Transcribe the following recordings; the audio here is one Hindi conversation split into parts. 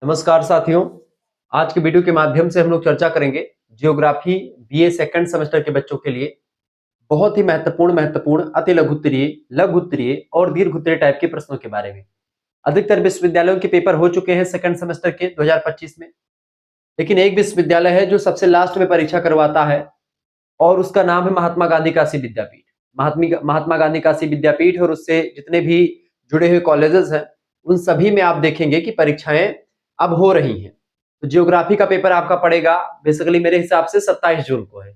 नमस्कार साथियों। आज के वीडियो के माध्यम से हम लोग चर्चा करेंगे जियोग्राफी बीए सेकंड सेमेस्टर के बच्चों के लिए बहुत ही महत्वपूर्ण अति लघुत्तरीय, लघु उत्तरीय और दीर्घ उत्तरीय टाइप के प्रश्नों के बारे में। अधिकतर विश्वविद्यालयों के पेपर हो चुके हैं सेकंड सेमेस्टर के 2025 में, लेकिन एक विश्वविद्यालय है जो सबसे लास्ट में परीक्षा करवाता है और उसका नाम है महात्मा गांधी काशी विद्यापीठ। महात्मा गांधी काशी विद्यापीठ और उससे जितने भी जुड़े हुए कॉलेजेस हैं, उन सभी में आप देखेंगे कि परीक्षाएं अब हो रही हैं। तो जियोग्राफी का पेपर आपका पड़ेगा बेसिकली मेरे हिसाब से 27 जून को है।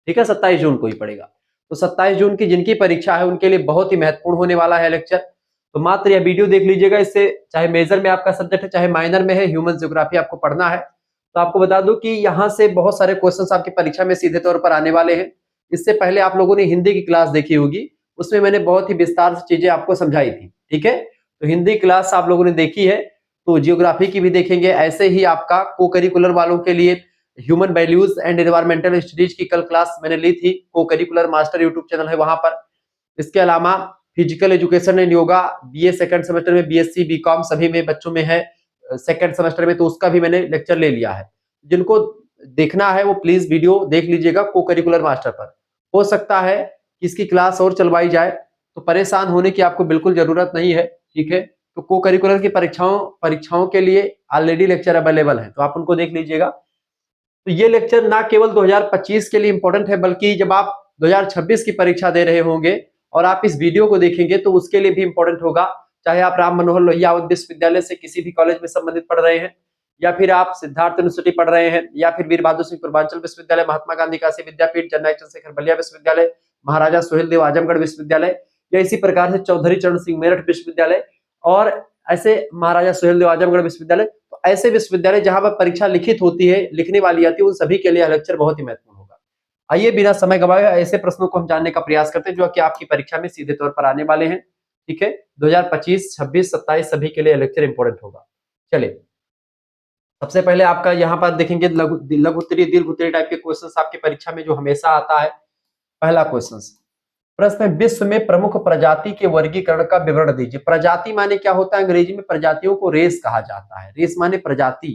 ठीक है, 27 जून को ही पड़ेगा। तो 27 जून की जिनकी परीक्षा है उनके लिए बहुत ही महत्वपूर्ण होने वाला है लेक्चर। तो मात्र यह वीडियो देख लीजिएगा, इससे चाहे मेजर में आपका सब्जेक्ट है चाहे माइनर में है, ह्यूमन जियोग्राफी आपको पढ़ना है। तो आपको बता दूं कि यहाँ से बहुत सारे क्वेश्चंस आपकी परीक्षा में सीधे तौर पर आने वाले हैं। इससे पहले आप लोगों ने हिंदी की क्लास देखी होगी, उसमें मैंने बहुत ही विस्तार से चीजें आपको समझाई थी। ठीक है, तो हिंदी क्लास आप लोगों ने देखी है, तो जियोग्राफी की भी देखेंगे। ऐसे ही आपका को करिकुलर वालों के लिए human values and environmental studies की कल क्लास मैंने ली थी, को करिकुलर मास्टर यूट्यूब चैनल है वहां पर। इसके अलावा physical education and yoga BA second semester में, बीएससी बीकॉम सभी में बच्चों में है सेकंड सेमेस्टर में, तो उसका भी मैंने लेक्चर ले लिया है। जिनको देखना है वो प्लीज वीडियो देख लीजिएगा को करिकुलर मास्टर पर। हो सकता है कि इसकी क्लास और चलवाई जाए, तो परेशान होने की आपको बिल्कुल जरूरत नहीं है। ठीक है, तो को करिकुलर की परीक्षाओं के लिए ऑलरेडी लेक्चर अवेलेबल है, तो आप उनको देख लीजिएगा। तो ये लेक्चर ना केवल 2025 के लिए इंपॉर्टेंट है, बल्कि जब आप 2026 की परीक्षा दे रहे होंगे और आप इस वीडियो को देखेंगे तो उसके लिए भी इंपॉर्टेंट होगा। चाहे आप राम मनोहर लोहिया विश्वविद्यालय से किसी भी कॉलेज में संबंधित पढ़ रहे हैं, या फिर आप सिद्धार्थ यूनिवर्सिटी पढ़ रहे हैं, या फिर वीर बहादुर सिंह पूर्वांचल विश्वविद्यालय, महात्मा गांधी काशी विद्यापीठ, जननायक चंद्रशेखर बलिया विश्वविद्यालय, महाराजा सुहेलदेव आजमगढ़ विश्वविद्यालय, या इसी प्रकार से चौधरी चरण सिंह मेरठ विश्वविद्यालय, और ऐसे महाराजा सुहेलदेव आजमगढ़ विश्वविद्यालय, तो ऐसे विश्वविद्यालय जहां पर परीक्षा लिखित होती है, लिखने वाली आती है, उन सभी के लिए लेक्चर बहुत ही महत्वपूर्ण होगा। आइए बिना समय गवाए ऐसे प्रश्नों को हम जानने का प्रयास करते हैं जो कि आपकी परीक्षा में सीधे तौर पर आने वाले हैं। ठीक है, 2025, 26, 27 सभी के लिए लेक्चर इंपॉर्टेंट होगा। चलिए, सबसे पहले आपका यहाँ पर देखेंगे लघु उत्तरीय, दीर्घ उत्तरीय टाइप के क्वेश्चंस आपकी परीक्षा में जो हमेशा आता है। पहला क्वेश्चन, प्रश्न है, विश्व में प्रमुख प्रजाति के वर्गीकरण का विवरण दीजिए। प्रजाति माने क्या होता है? अंग्रेजी में प्रजातियों को रेस कहा जाता है। रेस माने प्रजाति।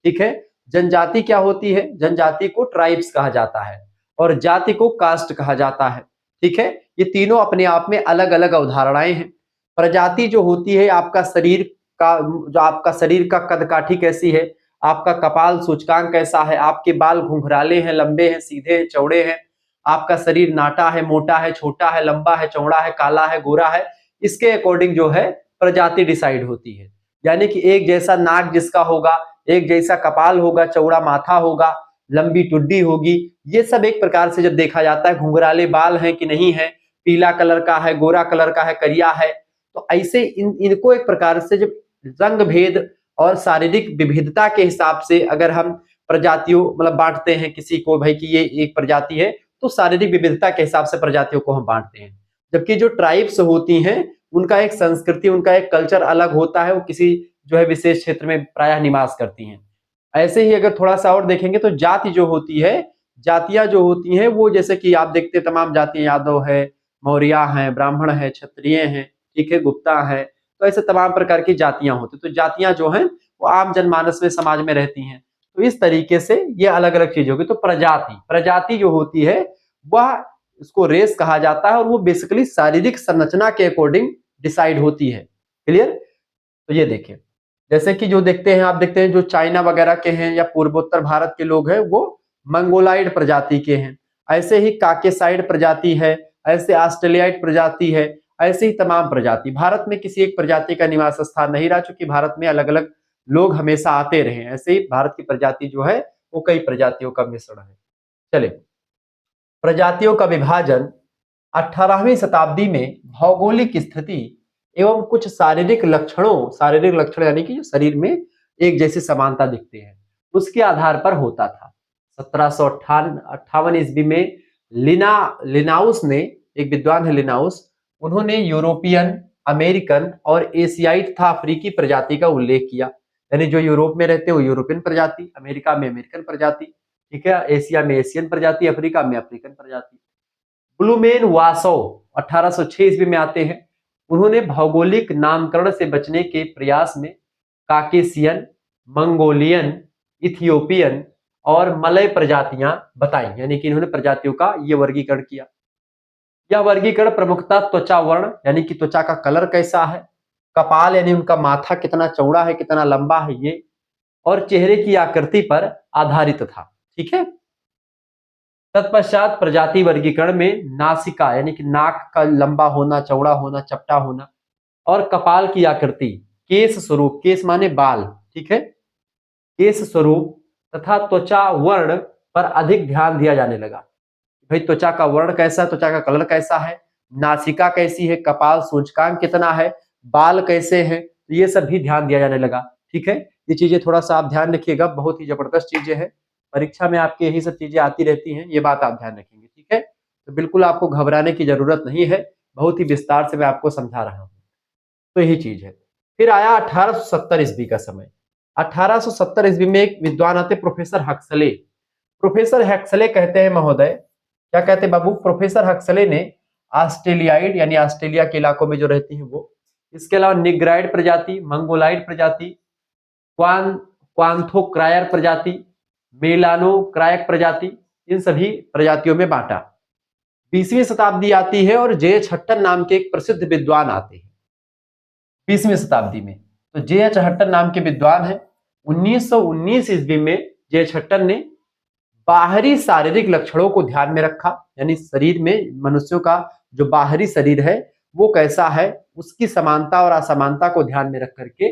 ठीक है, जनजाति क्या होती है? जनजाति को ट्राइब्स कहा जाता है और जाति को कास्ट कहा जाता है। ठीक है, ये तीनों अपने आप में अलग अलग अवधारणाएं हैं। प्रजाति जो होती है आपका शरीर का, जो आपका शरीर का कदकाठी कैसी है, आपका कपाल सूचकांक कैसा है, आपके बाल घुंघराले हैं, लंबे हैं, सीधे हैं, चौड़े हैं, आपका शरीर नाटा है, मोटा है, छोटा है, लंबा है, चौड़ा है, काला है, गोरा है, इसके अकॉर्डिंग जो है प्रजाति डिसाइड होती है। यानी कि एक जैसा नाक जिसका होगा, एक जैसा कपाल होगा, चौड़ा माथा होगा, लंबी टुड्डी होगी, ये सब एक प्रकार से जब देखा जाता है, घुंघराले बाल हैं कि नहीं है, पीला कलर का है, गोरा कलर का है, करिया है, तो ऐसे इनको एक प्रकार से जब रंग भेद और शारीरिक विविधता के हिसाब से अगर हम प्रजातियों मतलब बांटते हैं किसी को, भाई कि ये एक प्रजाति है, तो शारीरिक विविधता के हिसाब से प्रजातियों को हम बांटते हैं। जबकि जो ट्राइब्स होती हैं उनका एक संस्कृति, उनका एक कल्चर अलग होता है, वो किसी जो है विशेष क्षेत्र में प्रायः निवास करती हैं। ऐसे ही अगर थोड़ा सा और देखेंगे तो जाति जो होती है, जातियां जो होती हैं वो जैसे कि आप देखते हैं तमाम जातियां, यादव है, मौर्य है, ब्राह्मण है, क्षत्रिय हैं, ठीक है, गुप्ता है, तो ऐसे तमाम प्रकार की जातियां होती हैं। तो जातियां जो हैं वो आम जनमानस में समाज में रहती हैं। तो इस तरीके से ये अलग अलग चीज होगी। तो प्रजाति जो होती है वह, उसको रेस कहा जाता है और वो बेसिकली शारीरिक संरचना के अकॉर्डिंग डिसाइड होती है। क्लियर? तो ये देखिए, जैसे कि जो देखते हैं, आप देखते हैं जो चाइना वगैरह के हैं या पूर्वोत्तर भारत के लोग हैं वो मंगोलाइड प्रजाति के हैं। ऐसे ही काकेसाइड प्रजाति है, ऐसे ऑस्ट्रेलियाइड प्रजाति है, ऐसे ही तमाम प्रजाति। भारत में किसी एक प्रजाति का निवास स्थान नहीं रहा, चूंकि भारत में अलग अलग लोग हमेशा आते रहे। ऐसे ही भारत की प्रजाति जो है वो कई प्रजातियों का मिश्रण है। चले, प्रजातियों का विभाजन 18वीं शताब्दी में भौगोलिक स्थिति एवं कुछ शारीरिक लक्षण यानी कि जो शरीर में एक जैसी समानता दिखते हैं, उसके आधार पर होता था। 1758 ईस्वी में लिनाउस ने, एक विद्वान है लिनाउस, उन्होंने यूरोपियन, अमेरिकन और एशियाई तथा अफ्रीकी प्रजाति का उल्लेख किया। यानी जो यूरोप में रहते हैं वो यूरोपियन प्रजाति, अमेरिका में अमेरिकन प्रजाति, ठीक है, एशिया में एशियन प्रजाति, अफ्रीका में अफ्रीकन प्रजाति। ब्लूमेन वासो 1806 ईस्वी में आते हैं। उन्होंने भौगोलिक नामकरण से बचने के प्रयास में काकेशियन, मंगोलियन, इथियोपियन और मलय प्रजातियां बताई, यानी कि इन्होंने प्रजातियों का ये वर्गीकरण किया। यह वर्गीकरण प्रमुखतः त्वचा वर्ण यानी कि त्वचा का कलर कैसा है, कपाल यानी उनका माथा कितना चौड़ा है कितना लंबा है ये, और चेहरे की आकृति पर आधारित था। ठीक है। तत्पश्चात प्रजाति वर्गीकरण में नासिका यानी कि नाक का लंबा होना, चौड़ा होना, चपटा होना, और कपाल की आकृति, केश स्वरूप, केश माने बाल, ठीक है, केश स्वरूप तथा त्वचा वर्ण पर अधिक ध्यान दिया जाने लगा। भाई त्वचा का वर्ण कैसा है, त्वचा का कलर कैसा है, नासिका कैसी है, कपाल सूचकांक कितना है, बाल कैसे हैं, ये सब भी ध्यान दिया जाने लगा। ठीक है। ये चीजें थोड़ा सा आप ध्यान रखिएगा, बहुत ही जबरदस्त चीजें हैं, परीक्षा में आपके यही सब चीजें आती रहती हैं, ये बात आप ध्यान रखेंगे। ठीक है। तो बिल्कुल आपको घबराने की जरूरत नहीं है, बहुत ही विस्तार से मैं आपको समझा रहा हूँ। तो यही चीज है। फिर आया 1870 ईस्वी का समय। 1870 ईस्वी में एक विद्वान आते प्रोफेसर हक्सले। प्रोफेसर हक्सले कहते हैं महोदय, क्या कहते हैं बाबू, प्रोफेसर हक्सले ने ऑस्ट्रेलियाइड यानी ऑस्ट्रेलिया के इलाकों में जो रहती है वो, इसके अलावा निग्राइड प्रजाति, मंगोलाइड प्रजाति, क्वांथोक्रायर प्रजाति, मेलानोक्रायक प्रजाति, इन सभी प्रजातियों में बांटा। 20वीं शताब्दी आती है और जे हट्टन नाम के एक प्रसिद्ध विद्वान आते हैं 20वीं शताब्दी में। तो जे हट्टन नाम के विद्वान है। 1919 ईस्वी में जे हट्टन ने बाहरी शारीरिक लक्षणों को ध्यान में रखा, यानी शरीर में मनुष्यों का जो बाहरी शरीर है वो कैसा है, उसकी समानता और असमानता को ध्यान में रख करके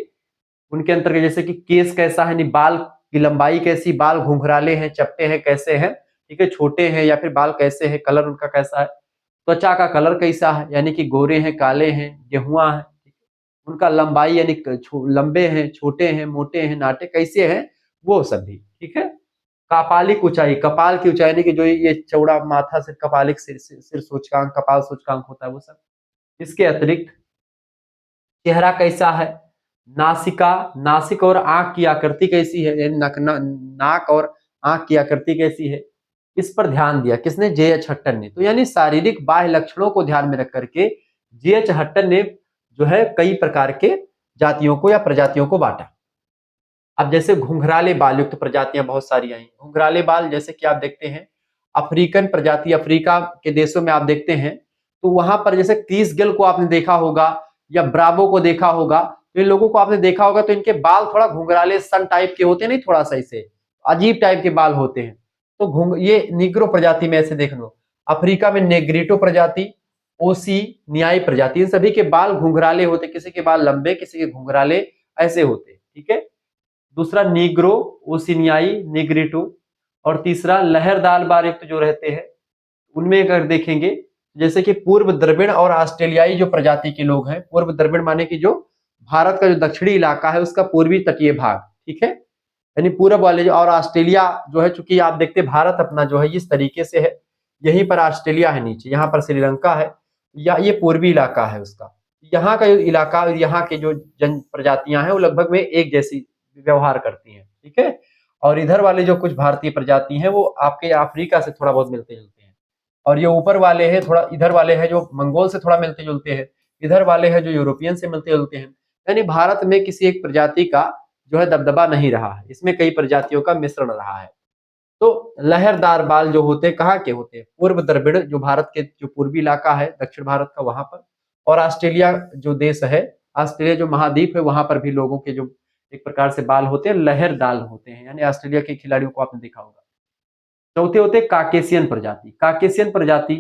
उनके अंतर्गत, जैसे कि केस कैसा है, बाल की लंबाई कैसी, बाल घुंघराले हैं, चपटे हैं, कैसे हैं, ठीक है, छोटे हैं या फिर बाल कैसे हैं, कलर उनका कैसा है, त्वचा का कलर कैसा है, यानी कि गोरे हैं, काले हैं, गेहुआ है, उनका लंबाई यानी लंबे हैं, छोटे हैं, मोटे हैं, नाटे कैसे हैं, वो सब भी। ठीक है। कपालिक ऊंचाई, कपाल की ऊंचाई यानी कि जो ये चौड़ा माथा से कपालिक सिर सूचकांक, कपाल सूचकांक होता है वो सब। इसके अतिरिक्त चेहरा कैसा है, नासिका, नासिक और आंख की आकृति कैसी है, यानी नाक और आंख की आकृति कैसी है, इस पर ध्यान दिया। किसने, जे एच हट्टन ने। तो यानी शारीरिक बाह्य लक्षणों को ध्यान में रख करके जे एच हट्टन ने जो है कई प्रकार के जातियों को या प्रजातियों को बांटा। अब जैसे घुंघराले बाल युक्त प्रजातियां बहुत सारी आई। घुंघराले बाल जैसे कि आप देखते हैं अफ्रीकन प्रजाति, अफ्रीका के देशों में आप देखते हैं तो वहां पर जैसे क्रिस गेल को आपने देखा होगा या ब्रावो को देखा होगा, तो इन लोगों को आपने देखा होगा तो इनके बाल थोड़ा घुंघराले सन टाइप के होते हैं, नहीं थोड़ा सा इसे अजीब टाइप के बाल होते हैं। तो ये निग्रो प्रजाति में ऐसे देख लो, अफ्रीका में नेग्रिटो प्रजाति, ओसी न्यायी प्रजाति, इन सभी के बाल घुंघराले होते, किसी के बाल लंबे किसी के घुंघराले ऐसे होते। ठीक है। दूसरा नीग्रो, ओसिनियाई, निग्रिटो, और तीसरा लहरदार बाल युक्त जो रहते हैं उनमें अगर देखेंगे जैसे कि पूर्व द्रविड़ और ऑस्ट्रेलियाई जो प्रजाति के लोग हैं, पूर्व द्रविड़ माने कि जो भारत का जो दक्षिणी इलाका है उसका पूर्वी तटीय भाग, ठीक है, यानी पूर्व वाले जो, और ऑस्ट्रेलिया जो है, चूंकि आप देखते हैं भारत अपना जो है इस तरीके से है, यहीं पर ऑस्ट्रेलिया है नीचे, यहाँ पर श्रीलंका है, या ये पूर्वी इलाका है उसका। यहाँ का जो इलाका और यहाँ के जो जन प्रजातियां हैं वो लगभग में एक जैसी व्यवहार करती हैं। ठीक है। और इधर वाले जो कुछ भारतीय प्रजाति हैं वो आपके अफ्रीका से थोड़ा बहुत मिलते जुलते हैं, और ये ऊपर वाले हैं थोड़ा, इधर वाले हैं जो मंगोल से थोड़ा मिलते जुलते हैं, इधर वाले हैं जो यूरोपियन से मिलते जुलते हैं। यानी भारत में किसी एक प्रजाति का जो है दबदबा नहीं रहा है, इसमें कई प्रजातियों का मिश्रण रहा है। तो लहरदार बाल जो होते हैं कहाँ के होते हैं, पूर्व द्रविड़ जो भारत के जो पूर्वी इलाका है दक्षिण भारत का वहां पर, और ऑस्ट्रेलिया जो देश है, ऑस्ट्रेलिया जो महाद्वीप है वहां पर भी लोगों के जो एक प्रकार से बाल होते हैं लहरदार होते हैं, यानी ऑस्ट्रेलिया के खिलाड़ियों को आपने देखा होगा। चौथे होते काकेशियन प्रजाति। काकेशियन प्रजाति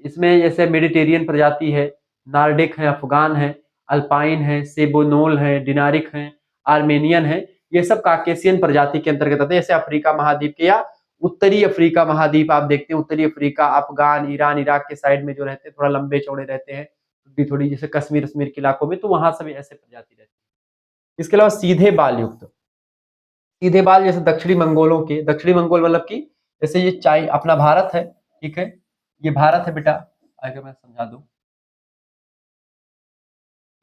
इसमें जैसे मेडिटेरियन प्रजाति है, नार्डिक है, अफगान है, अल्पाइन है, सेबोनोल है, डिनारिक है, आर्मेनियन है, ये सब काकेशियन प्रजाति के अंतर्गत आते हैं। जैसे अफ्रीका महाद्वीप के या उत्तरी अफ्रीका महाद्वीप आप देखते हैं, उत्तरी अफ्रीका, अफगान, ईरान, इराक के साइड में जो रहते हैं थोड़ा लंबे चौड़े रहते हैं, थोड़ी जैसे कश्मीर के इलाकों में, तो वहां सब ऐसे प्रजाति रहती है। इसके अलावा सीधे बाल युक्त, सीधे बाल जैसे दक्षिणी मंगोलों के, दक्षिणी मंगोल मतलब कि जैसे ये चाइ अपना भारत है, ठीक है, ये भारत है बेटा, अगर मैं समझा दूं,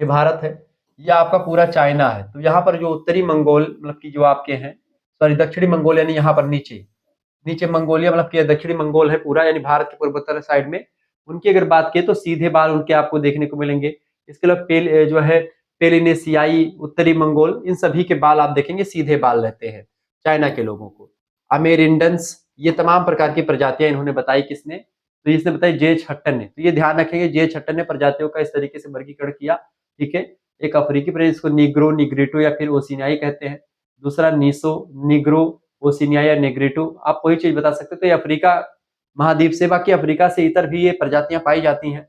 ये भारत है, ये आपका पूरा चाइना है। तो यहाँ पर जो उत्तरी मंगोल मतलब कि जो आपके हैं, सॉरी दक्षिणी मंगोल यानी यहाँ पर नीचे, नीचे मंगोलिया मतलब कि दक्षिणी मंगोल है पूरा, यानी भारत के पूर्वोत्तर साइड में, उनकी अगर बात की तो सीधे बाल उनके आपको देखने को मिलेंगे। इसके अलावा जो है पेलिनेशियाई, उत्तरी मंगोल, इन सभी के बाल आप देखेंगे सीधे बाल रहते हैं। चाइना के लोगों को अमेरिंडन्स, ये तमाम प्रकार की प्रजातियां इन्होंने बताई। किसने? तो इसने बताई जे हट्टन ने। तो ये ध्यान रखेंगे, जे हट्टन ने प्रजातियों का इस तरीके से वर्गीकरण किया। ठीक है, एक अफ्रीकी प्रजाति इसको निग्रो, निग्रिटो या फिर ओसिनियाई कहते हैं। दूसरा निसो, निग्रो, ओसिनिया या नेग्रिटो। आप कोई चीज बता सकते हो। तो ये अफ्रीका महाद्वीप से, बाकी अफ्रीका से इतर भी ये प्रजातियां पाई जाती हैं।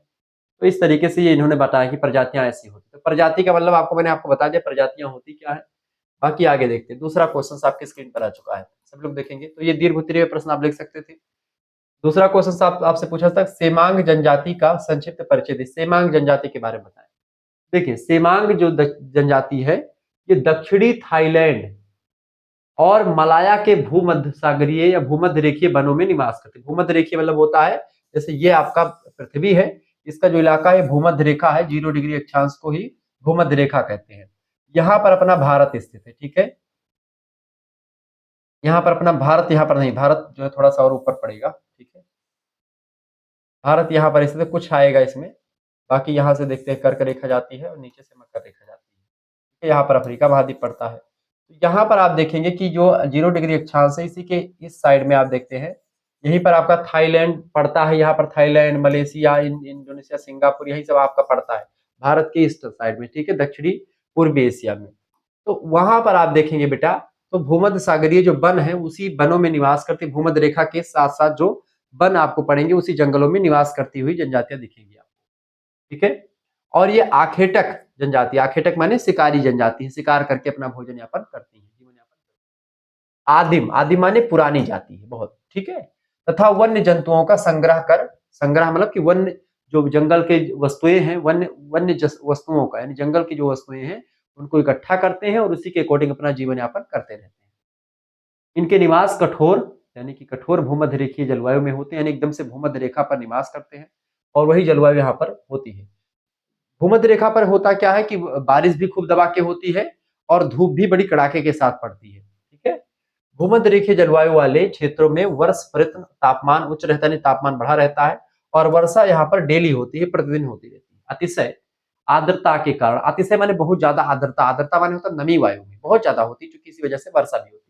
तो इस तरीके से ये इन्होंने बताया कि प्रजातियां ऐसी होती है। तो प्रजाति का मतलब मैंने आपको बता दिया प्रजातियां होती क्या है। बाकी आगे देखते हैं। दूसरा क्वेश्चन आपके स्क्रीन पर आ चुका है, सब लोग देखेंगे। तो ये दीर्घ उत्तरीय प्रश्न आप लिख सकते थे। दूसरा क्वेश्चन आपसे पूछा था, सेमांग जनजाति का संक्षिप्त परिचय दी। सेमांग जनजाति के बारे में बताएं। देखिए, सेमांग जो जनजाति है, ये दक्षिणी थाईलैंड और मलाया के भूमध्य सागरीय या भूमध्य रेखीय वनों में निवास करते हैं। भूमध्य रेखीय मतलब होता है जैसे ये आपका पृथ्वी है, इसका जो इलाका है भूमध्य रेखा है, 0 डिग्री अक्षांश को ही भूमध्य रेखा कहते हैं। यहाँ पर अपना भारत स्थित है। ठीक है, यहाँ पर अपना भारत, यहाँ पर नहीं, भारत जो है थोड़ा सा और ऊपर पड़ेगा। ठीक है, भारत यहाँ पर स्थित, कुछ आएगा इसमें। बाकी यहाँ से देखते हैं कर्क रेखा जाती है और नीचे से मकर रेखा जाती है। यहाँ पर अफ्रीका महाद्वीप पड़ता है। तो यहाँ पर आप देखेंगे कि जो 0 डिग्री अक्षांश है, इसी के इस साइड में आप देखते हैं, यहीं पर आपका थाईलैंड पड़ता है। यहाँ पर थाईलैंड, मलेशिया, इंडोनेशिया, सिंगापुर, यही सब आपका पड़ता है भारत के इस साइड में। ठीक है, दक्षिणी पूर्वी एशिया में। तो वहां पर आप देखेंगे बेटा, तो भूमध्य सागरीय जो वन है उसी वनों में निवास करती, भूमध्य रेखा के साथ साथ जो वन आपको पड़ेंगे उसी जंगलों में निवास करती हुई जनजातियां दिखेंगी आपको। ठीक है, और ये आखेटक जनजाति, आखेटक माने शिकारी जनजाति है, शिकार करके अपना भोजन यापन करती है, जीवन यापन। आदिम, आदिम माने पुरानी जाति है बहुत। ठीक है, तथा वन्य जंतुओं का संग्रह कर, संग्रह मतलब कि वन्य जो जंगल के वस्तुएं हैं, वन्य वन्य वस्तुओं का, यानी जंगल की जो वस्तुएं हैं उनको इकट्ठा करते हैं और उसी के अकॉर्डिंग अपना जीवन यापन करते रहते हैं। इनके निवास कठोर, यानी कि कठोर भूमध्य रेखीय जलवायु में होते हैं, यानी एकदम से भूमध्य रेखा पर निवास करते हैं और वही जलवायु यहाँ पर होती है। भूमध्य रेखा पर होता क्या है कि बारिश भी खूब दबा के होती है और धूप भी बड़ी कड़ाके के साथ पड़ती है। ठीक है, भूमध्य रेखीय जलवायु वाले क्षेत्रों में वर्ष प्रति तापमान उच्च रहता है, तापमान बढ़ा रहता है और वर्षा यहाँ पर डेली होती है, प्रतिदिन होती रहती है। अतिशय आर्द्रता के कारण, अतिशय माने बहुत ज्यादा आर्द्रता, आर्द्रता माने होता है नमी वायु में बहुत ज्यादा होती है, क्योंकि इसी वजह से वर्षा भी होती है।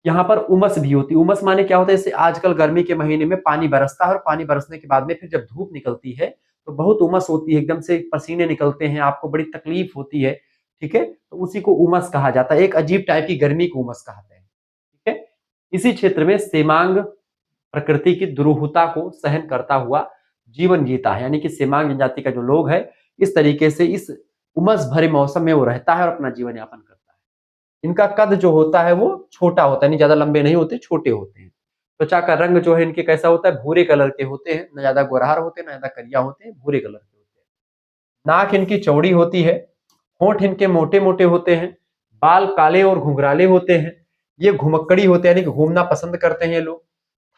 यहाँ पर उमस भी होती है। उमस माने क्या होता है, जैसे आजकल गर्मी के महीने में पानी बरसता है और पानी बरसने के बाद में फिर जब धूप निकलती है तो बहुत उमस होती है, एकदम से पसीने निकलते हैं, आपको बड़ी तकलीफ होती है। ठीक है, तो उसी को उमस कहा जाता है, एक अजीब टाइप की गर्मी को उमस कहते हैं। ठीक है, इसी क्षेत्र में सेमांग प्रकृति की दुरूहता को सहन करता हुआ जीवन जीता है, यानी कि सेमांग जनजाति का जो लोग है इस तरीके से इस उमस भरे मौसम में वो रहता है और अपना जीवन यापन करता है। इनका कद जो होता है वो छोटा होता है, नहीं ज्यादा लंबे नहीं होते, छोटे होते हैं। त्वचा का रंग जो है इनके कैसा होता है, भूरे कलर के होते हैं, न ज्यादा गोरहार होते हैं, न ज्यादा करिया होते हैं, भूरे कलर के होते हैं। नाक इनकी चौड़ी होती है, होंठ इनके मोटे मोटे होते हैं, बाल काले और घुंघराले होते हैं, ये घुमक्कड़ी होते हैं, यानी कि घूमना पसंद करते हैं ये लोग।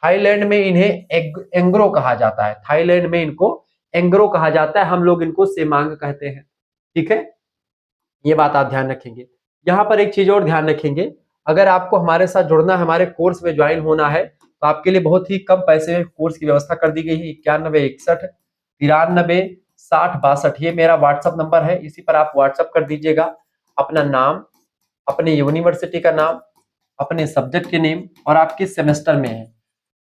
थाईलैंड में इन्हें एंग्रो कहा जाता है, थाईलैंड में इनको एंग्रो कहा जाता है, हम लोग इनको सेमांग कहते हैं। ठीक है, ये बात आप ध्यान रखेंगे। यहाँ पर एक चीज और ध्यान रखेंगे, अगर आपको हमारे साथ जुड़ना है, हमारे कोर्स में ज्वाइन होना है, तो आपके लिए बहुत ही कम पैसे में कोर्स की व्यवस्था कर दी गई है। 9161936062, ये मेरा व्हाट्सअप नंबर है, इसी पर आप व्हाट्सअप कर दीजिएगा अपना नाम, अपने यूनिवर्सिटी का नाम, अपने सब्जेक्ट के नेम और आप किस सेमेस्टर में है।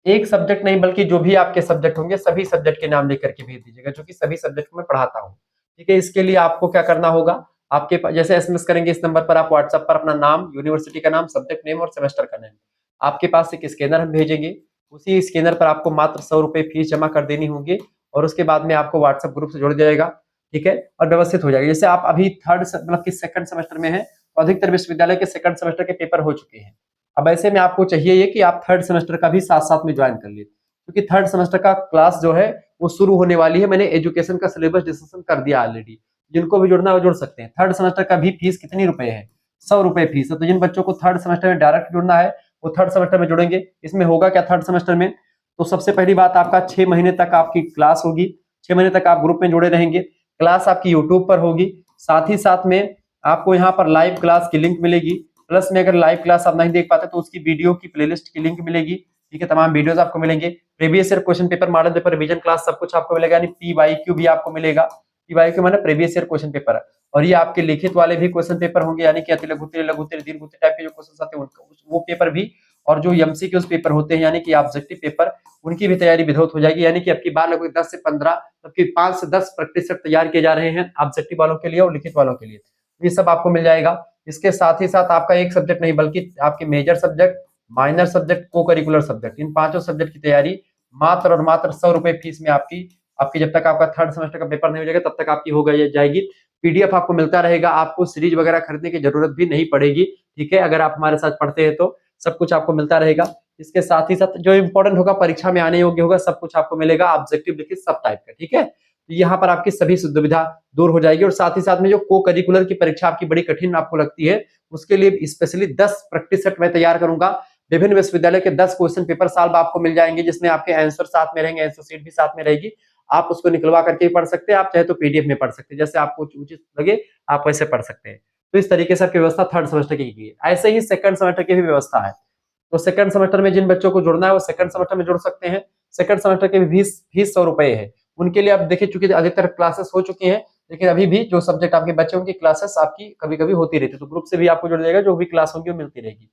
एक सब्जेक्ट नहीं बल्कि जो भी आपके सब्जेक्ट होंगे सभी सब्जेक्ट के नाम लेकर के भेज दीजिएगा, जो कि सभी सब्जेक्ट में पढ़ाता हूँ। ठीक है, इसके लिए आपको क्या करना होगा, आपके पास जैसे एसएमएस करेंगे इस नंबर पर, आप व्हाट्सएप पर अपना नाम, यूनिवर्सिटी का नाम, सब्जेक्ट नेम और सेमेस्टर का नेम, आपके पास एक स्कैनर हम भेजेंगे, उसी स्कैनर पर आपको मात्र 100 रुपए फीस जमा कर देनी होगी और उसके बाद में आपको व्हाट्सएप ग्रुप से जोड़ जाएगा। ठीक है, और व्यवस्थित हो जाएगा। जैसे आप अभी थर्ड मतलब कि सेकंड सेमेस्टर में है, तो अधिकतर विश्वविद्यालय के सेकंड सेमेस्टर के पेपर हो चुके हैं। अब ऐसे में आपको चाहिए ये कि आप थर्ड सेमेस्टर का भी साथ साथ में ज्वाइन कर लिए, क्योंकि थर्ड सेमेस्टर का क्लास जो है वो शुरू होने वाली है। मैंने एजुकेशन का सिलेबस डिस्कशन कर दिया ऑलरेडी, जिनको भी जुड़ना है वो जुड़ सकते हैं। थर्ड सेमेस्टर का भी फीस कितनी रुपए है, 100 रुपए फीस है। तो जिन बच्चों को थर्ड सेमेस्टर में डायरेक्ट जुड़ना है वो थर्ड सेमेस्टर में जुड़ेंगे। इसमें होगा क्या थर्ड सेमेस्टर में, तो सबसे पहली बात आपका 6 महीने तक आपकी क्लास होगी, 6 महीने तक आप ग्रुप में जुड़े रहेंगे। क्लास आपकी यूट्यूब पर होगी, साथ ही साथ में आपको यहाँ पर लाइव क्लास की लिंक मिलेगी, प्लस में अगर लाइव क्लास आप नहीं देख पाते तो उसकी वीडियो की प्लेलिस्ट की लिंक मिलेगी। ठीक है, तमाम वीडियोस आपको मिलेंगे, previous year question paper, model paper, revision class सब कुछ आपको मिलेगा, यानी PYQ भी आपको मिलेगा। PYQ माने प्रीवियस ईयर क्वेश्चन पेपर, और ये आपके लिखित वाले भी क्वेश्चन पेपर होंगे, यानी कि अति लघु उत्तरीय, लघु उत्तरीय, दीर्घ उत्तरीय टाइप के जो क्वेश्चन आते हैं वो पेपर भी, और जो एमसीक्यूज पेपर होते हैं यानी कि ऑब्जेक्टिव पेपर, उनकी भी तैयारी विधौत हो जाएगी। यानी कि आपकी बार लगभग 10 से 15, जबकि 5 से 10 प्रैक्टिस सेट तैयार किए जा रहे हैं ऑब्जेक्टिव वालों के लिए और लिखित वालों के लिए, ये सब आपको मिल जाएगा। इसके साथ ही साथ आपका एक सब्जेक्ट नहीं बल्कि आपके मेजर सब्जेक्ट, माइनर सब्जेक्ट, को करिकुलर सब्जेक्ट, इन पांचों सब्जेक्ट की तैयारी मात्र और मात्र 100 रुपए फीस में आपकी आपकी जब तक आपका थर्ड सेमेस्टर का पेपर नहीं हो जाएगा तब तक आपकी हो गई जाएगी। पीडीएफ आपको मिलता रहेगा, आपको सीरीज वगैरह खरीदने की जरूरत भी नहीं पड़ेगी, ठीक है। अगर आप हमारे साथ पढ़ते हैं तो सब कुछ आपको मिलता रहेगा। इसके साथ ही साथ जो इंपॉर्टेंट होगा, परीक्षा में आने योग्य होगा, सब कुछ आपको मिलेगा, ऑब्जेक्टिव लिखित सब टाइप का, ठीक है। तो यहाँ पर आपकी सभी दुविधा दूर हो जाएगी। और साथ ही साथ में जो को करिकुलर की परीक्षा आपकी बड़ी कठिन आपको लगती है, उसके लिए स्पेशली 10 प्रैक्टिस सेट मैं तैयार करूंगा। विभिन्न विश्वविद्यालय के 10 क्वेश्चन पेपर साल आपको मिल जाएंगे, जिसमें आपके आंसर साथ में रहेंगे, आंसर शीट भी साथ में रहेगी। आप उसको निकलवा करके पढ़ सकते हैं, आप चाहे तो पीडीएफ में पढ़ सकते हैं, जैसे आपको उचित लगे आप वैसे पढ़ सकते हैं। तो इस तरीके से आपकी व्यवस्था थर्ड सेमेस्टर की है। ऐसे ही सेकंड सेमेस्टर की भी व्यवस्था है। तो सेकंड सेमेस्टर में जिन बच्चों को जुड़ना है वो सेकंड सेमेस्टर में जुड़ सकते हैं। सेकंड सेमेस्टर की भी फीस 100 रुपए है। उनके लिए आप देखिए, चूंकि अधिकतर क्लासेस हो चुकी हैं, लेकिन अभी भी जो सब्जेक्ट आपके बच्चे उनकी क्लासेस आपकी कभी कभी होती रहती है, तो ग्रुप से भी आपको जुड़ जाएगा, जो भी क्लास होगी वो मिलती रहेगी।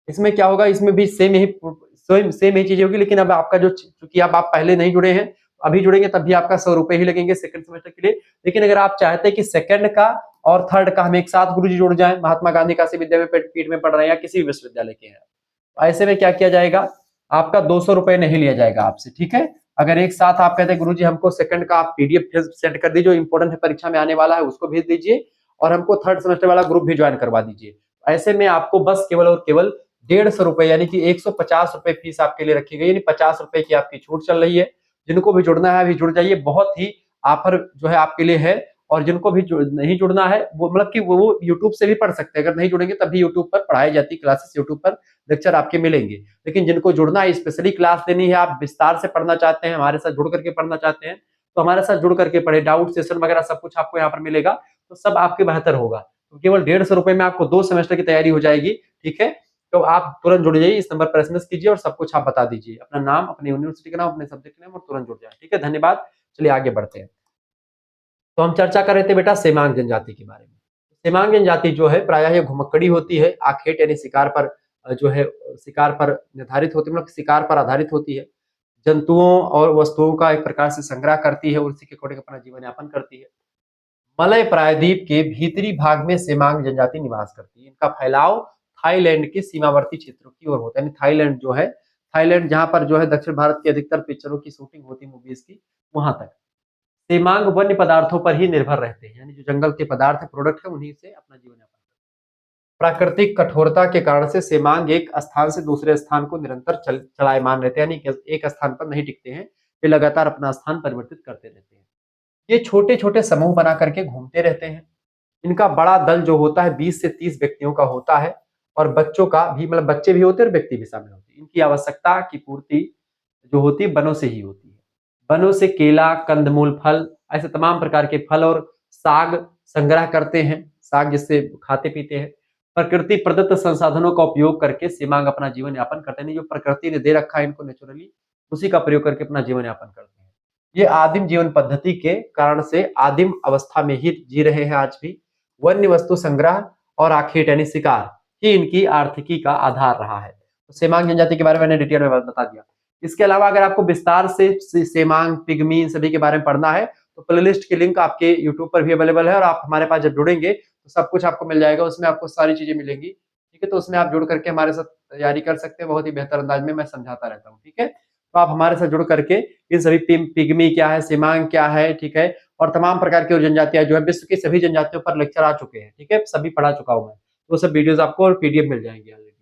इसमें क्या होगा, इसमें भी सेम ही चीजें होगी, लेकिन अब आपका जो, चूंकि आप पहले नहीं जुड़े हैं, अभी जुड़ेंगे तब भी आपका 100 रुपए ही लगेंगे सेकंड सेमेस्टर के लिए। लेकिन अगर आप चाहते हैं कि सेकंड का और थर्ड का हम एक साथ गुरुजी जुड़ जाएं, महात्मा गांधी काशी विद्यापीठ में पढ़ रहे हैं या किसी भी विश्वविद्यालय के हैं, ऐसे में क्या किया जाएगा, आपका 200 रुपए नहीं लिया जाएगा आपसे, ठीक है। अगर एक साथ आप कहते हैं गुरुजी हमको सेकंड का आप पीडीएफ सेंड कर दीजिए, इंपॉर्टेंट है परीक्षा में आने वाला है उसको भेज दीजिए, और हमको थर्ड सेमेस्टर वाला ग्रुप भी ज्वाइन करवा दीजिए। ऐसे में आपको बस केवल और केवल 150 रुपए यानी कि 150 रुपए फीस आपके लिए रखी गई, यानी 50 रुपए की आपकी छूट चल रही है। जिनको भी जुड़ना है अभी जुड़ जाइए, बहुत ही ऑफर जो है आपके लिए है। और जिनको भी नहीं जुड़ना है वो मतलब कि वो यूट्यूब से भी पढ़ सकते हैं, अगर नहीं जुड़ेंगे तब भी यूट्यूब पर पढ़ाई जाती क्लासेस, यूट्यूब पर लेक्चर आपके मिलेंगे। लेकिन जिनको जुड़ना है, स्पेशली क्लास लेनी है, आप विस्तार से पढ़ना चाहते हैं, हमारे साथ जुड़ करके पढ़ना चाहते हैं, तो हमारे साथ जुड़ करके पढ़े, डाउट सेशन वगैरह सब कुछ आपको यहाँ पर मिलेगा, तो सब आपके बेहतर होगा। तो केवल 150 रुपए में आपको 2 सेमेस्टर की तैयारी हो जाएगी, ठीक है। तो आप तुरंत जुड़ जाइए, इस नंबर पर एसएमएस कीजिए और सब कुछ आप बता दीजिए, अपना नाम, अपनी यूनिवर्सिटी का नाम, अपने सब्जेक्ट नेम, और तुरंत जुड़ जाए, ठीक है। धन्यवाद। चलिए आगे बढ़ते हैं। तो हम चर्चा कर रहे थे बेटा सेमांग जनजाति के बारे में। सेमांग जनजाति जो है प्रायः ये घुमक्कड़ी होती है, आखेट यानी शिकार पर जो है शिकार पर निर्धारित होती है, मतलब शिकार पर आधारित होती है। जंतुओं और वस्तुओं का एक प्रकार से संग्रह करती है और उसी के अकॉर्डिंग अपना जीवन यापन करती है। मलय प्रायद्वीप के भीतरी भाग में सेमांग जनजाति निवास करती है। इनका फैलाव थाईलैंड के सीमावर्ती क्षेत्रों की ओर होता है, यानी थाईलैंड जो है, थाईलैंड जहां पर जो है दक्षिण भारत की अधिकतर पिक्चरों की शूटिंग होती है, मूवीज की, वहां तक। सेमांग वन्य पदार्थों पर ही निर्भर रहते हैं, यानी जो जंगल के पदार्थ है, प्रोडक्ट है, उन्हीं से अपना जीवन यापन करते हैं। प्राकृतिक कठोरता के कारण से सेमांग एक स्थान से दूसरे स्थान को निरंतर चलायमान रहते हैं, यानी कि एक स्थान पर नहीं टिकते हैं, वे लगातार अपना स्थान परिवर्तित करते रहते हैं। ये छोटे छोटे समूह बना करके घूमते रहते हैं। इनका बड़ा दल जो होता है 20 से 30 व्यक्तियों का होता है, और बच्चों का भी, मतलब बच्चे भी होते हैं और व्यक्ति भी शामिल होते हैं। इनकी आवश्यकता की पूर्ति जो होती है वनों से ही होती है। वनों से केला, कंदमूल, फल, ऐसे तमाम प्रकार के फल और साग संग्रह करते हैं, साग जिससे खाते पीते हैं। प्रकृति प्रदत्त संसाधनों का उपयोग करके सेमांग अपना जीवन यापन करते हैं, जो प्रकृति ने दे रखा है इनको नेचुरली, उसी का प्रयोग करके अपना जीवन यापन करते हैं। ये आदिम जीवन पद्धति के कारण से आदिम अवस्था में ही जी रहे हैं आज भी। वन्य वस्तु संग्रह और आखेट यानी शिकार ही इनकी आर्थिकी का आधार रहा है। तो सेमांग जनजाति के बारे में मैंने डिटेल में बता दिया। इसके अलावा अगर आपको विस्तार से सेमांग, पिग्मी, इन सभी के बारे में पढ़ना है, तो प्लेलिस्ट की लिंक आपके यूट्यूब पर भी अवेलेबल है, और आप हमारे पास जब जुड़ेंगे तो सब कुछ आपको मिल जाएगा, उसमें आपको सारी चीजें मिलेंगी, ठीक है। तो उसमें आप जुड़ करके हमारे साथ तैयारी कर सकते हैं, बहुत ही बेहतर अंदाज में मैं समझाता रहता हूँ, ठीक है। तो आप हमारे साथ जुड़ करके इन सभी पिग्मी क्या है, सेमांग क्या है, ठीक है, और तमाम प्रकार की जनजातियां जो है, विश्व की सभी जनजातियों पर लेक्चर आ चुके हैं, ठीक है, सभी पढ़ा चुका हूं मैं, तो सब वीडियोस आपको और पीडीएफ मिल जाएंगे ऑलरेडी।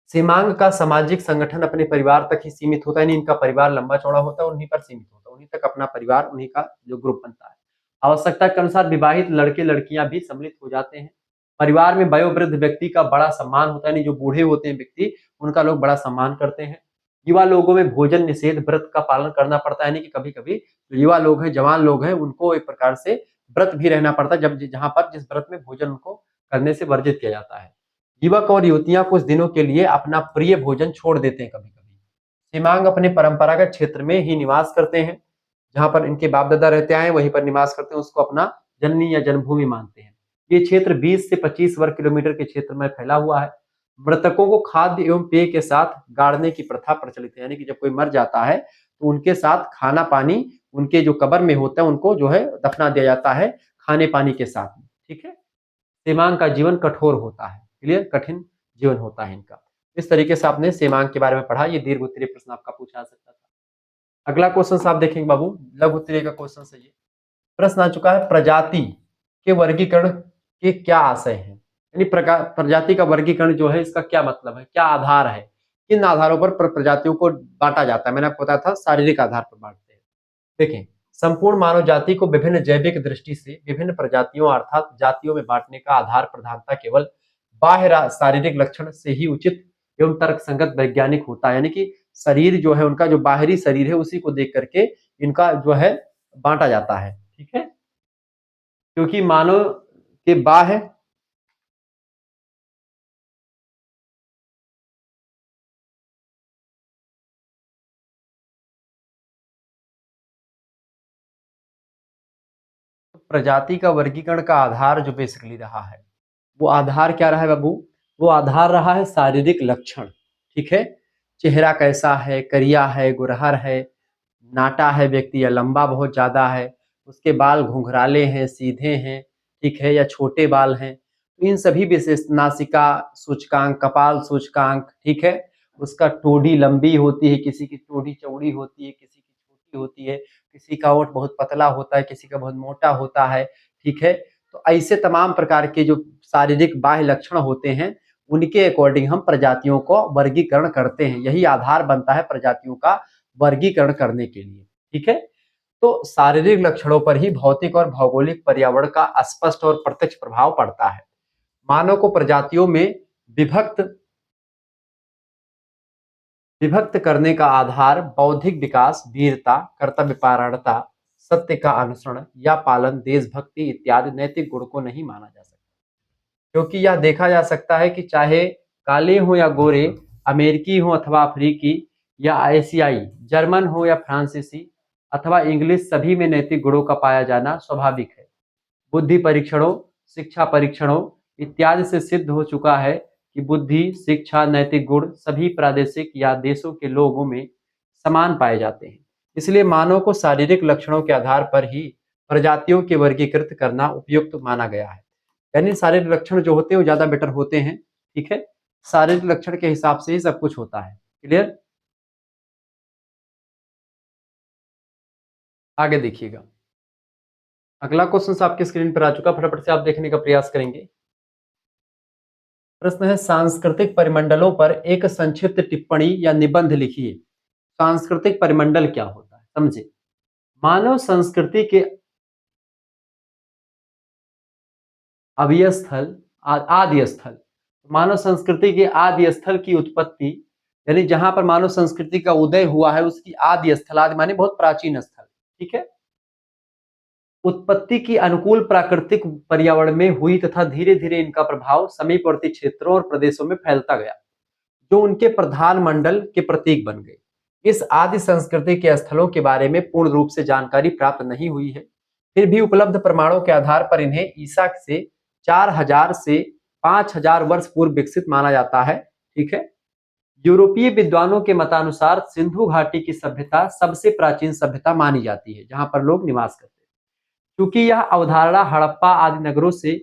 सेमांग का सामाजिक संगठन अपने परिवार तक ही सीमित होता है, यानी इनका परिवार लंबा चौड़ा होता है, उन्हीं पर सीमित होता है, उन्हीं तक अपना परिवार, उन्हीं का जो ग्रुप बनता है। आवश्यकता के अनुसार विवाहित लड़के लड़कियां भी सम्मिलित हो जाते हैं। परिवार में वयोवृद्ध व्यक्ति का बड़ा सम्मान होता है, यानी जो बूढ़े होते हैं व्यक्ति, उनका लोग बड़ा सम्मान करते हैं। युवा लोगों में भोजन निषेध व्रत का पालन करना पड़ता है, यानी कि कभी कभी जो युवा लोग हैं, जवान लोग हैं, उनको एक प्रकार से व्रत भी रहना पड़ता है, जब जहां पर जिस व्रत में भोजन उनको करने से वर्जित किया जाता है। युवक और युवतियां कुछ दिनों के लिए अपना प्रिय भोजन छोड़ देते हैं कभी कभी। सेमांग अपने परंपरागत क्षेत्र में ही निवास करते हैं, जहां पर इनके बाप दादा रहते आए वहीं पर निवास करते हैं, उसको अपना जननी या जन्मभूमि मानते हैं। ये क्षेत्र 20 से 25 वर्ग किलोमीटर के क्षेत्र में फैला हुआ है। मृतकों को खाद्य एवं पेय के साथ गाड़ने की प्रथा प्रचलित है, यानी कि जब कोई मर जाता है तो उनके साथ खाना पानी, उनके जो कब्र में होता है उनको जो है दफना दिया जाता है खाने पानी के साथ में। ठीक है। सेमांग का जीवन कठोर होता है, क्लियर, कठिन जीवन होता है इनका। इस तरीके से आपने सेमांग के बारे में पढ़ा। ये दीर्घ उत्तरीय प्रश्न आपका पूछा जा सकता था। अगला क्वेश्चन आप देखेंगे बाबू, लघु उत्तरीय का क्वेश्चन है ये। प्रश्न आ चुका है, प्रजाति के वर्गीकरण के क्या आशय हैं, यानी प्रजाति का वर्गीकरण जो है इसका क्या मतलब है, क्या आधार है, किन आधारों पर प्रजातियों को बांटा जाता है। मैंने आपको बताया था शारीरिक आधार पर बांटते हैं। देखें, संपूर्ण मानव जाति को विभिन्न जैविक दृष्टि से विभिन्न प्रजातियों अर्थात जातियों में बांटने का आधार प्रधानता केवल बाह्य शारीरिक लक्षण से ही उचित एवं तर्कसंगत वैज्ञानिक होता है, यानी कि शरीर जो है उनका जो बाहरी शरीर है उसी को देख करके इनका जो है बांटा जाता है। ठीक है, क्योंकि मानव के बाह्य प्रजाति का वर्गीकरण का आधार जो बेसिकली रहा है, वो आधार क्या रहा है बाबू, वो आधार रहा है शारीरिक लक्षण। ठीक है, चेहरा कैसा है, करिया है, गुरहर है, नाटा है व्यक्ति या लंबा बहुत ज्यादा है, उसके बाल घुंघराले हैं, सीधे हैं, ठीक है, या छोटे बाल हैं, तो इन सभी विशेष, नासिका सूचकांक, कपाल सूचकांक, ठीक है, उसका टोडी लंबी होती है, किसी की टोडी चौड़ी होती है, किसी की छोटी होती है, किसी का ओठ बहुत पतला होता है, किसी का बहुत मोटा होता है। ठीक है, तो ऐसे तमाम प्रकार के जो शारीरिक बाह्य लक्षण होते हैं उनके अकॉर्डिंग हम प्रजातियों को वर्गीकरण करते हैं। यही आधार बनता है प्रजातियों का वर्गीकरण करने के लिए। ठीक है, तो शारीरिक लक्षणों पर ही भौतिक और भौगोलिक पर्यावरण का स्पष्ट और प्रत्यक्ष प्रभाव पड़ता है। मानव को प्रजातियों में विभक्त विभक्त करने का आधार बौद्धिक विकास, वीरता, कर्तव्यपरायणता, सत्य का अनुसरण या पालन, देशभक्ति इत्यादि नैतिक गुण को नहीं माना जा सकता, क्योंकि यह देखा जा सकता है कि चाहे काले हो या गोरे, अमेरिकी हो अथवा अफ्रीकी या एशियाई, जर्मन हो या फ्रांसीसी अथवा इंग्लिश, सभी में नैतिक गुणों का पाया जाना स्वाभाविक है। बुद्धि परीक्षणों, शिक्षा परीक्षणों इत्यादि से सिद्ध हो चुका है कि बुद्धि, शिक्षा, नैतिक गुण सभी प्रादेशिक या देशों के लोगों में समान पाए जाते हैं। इसलिए मानव को शारीरिक लक्षणों के आधार पर ही प्रजातियों के वर्गीकृत करना उपयुक्त माना गया है। यानी शारीरिक लक्षण जो होते हैं वो ज्यादा बेटर होते हैं। ठीक है, शारीरिक लक्षण के हिसाब से ही सब कुछ होता है। क्लियर, आगे देखिएगा। अगला क्वेश्चन आपकी स्क्रीन पर आ चुका, फटाफट से आप देखने का प्रयास करेंगे। प्रश्न है, सांस्कृतिक परिमंडलों पर एक संक्षिप्त टिप्पणी या निबंध लिखिए। सांस्कृतिक परिमंडल क्या होता है, समझे। मानव संस्कृति के अवयव स्थल, आदि स्थल, मानव संस्कृति के आदि स्थल की उत्पत्ति, यानी जहां पर मानव संस्कृति का उदय हुआ है उसकी आदि स्थल, आदि माने बहुत प्राचीन स्थल। ठीक है, उत्पत्ति की अनुकूल प्राकृतिक पर्यावरण में हुई तथा धीरे धीरे इनका प्रभाव समीपवर्ती क्षेत्रों और प्रदेशों में फैलता गया, जो उनके प्रधान मंडल के प्रतीक बन गए। इस आदि संस्कृति के स्थलों के बारे में पूर्ण रूप से जानकारी प्राप्त नहीं हुई है, फिर भी उपलब्ध प्रमाणों के आधार पर इन्हें ईसा से 4000 से 5000 वर्ष पूर्व विकसित माना जाता है। ठीक है, यूरोपीय विद्वानों के मतानुसार सिंधु घाटी की सभ्यता सबसे प्राचीन सभ्यता मानी जाती है, जहां पर लोग निवास करते हैं। क्योंकि यह अवधारणा हड़प्पा आदि नगरों से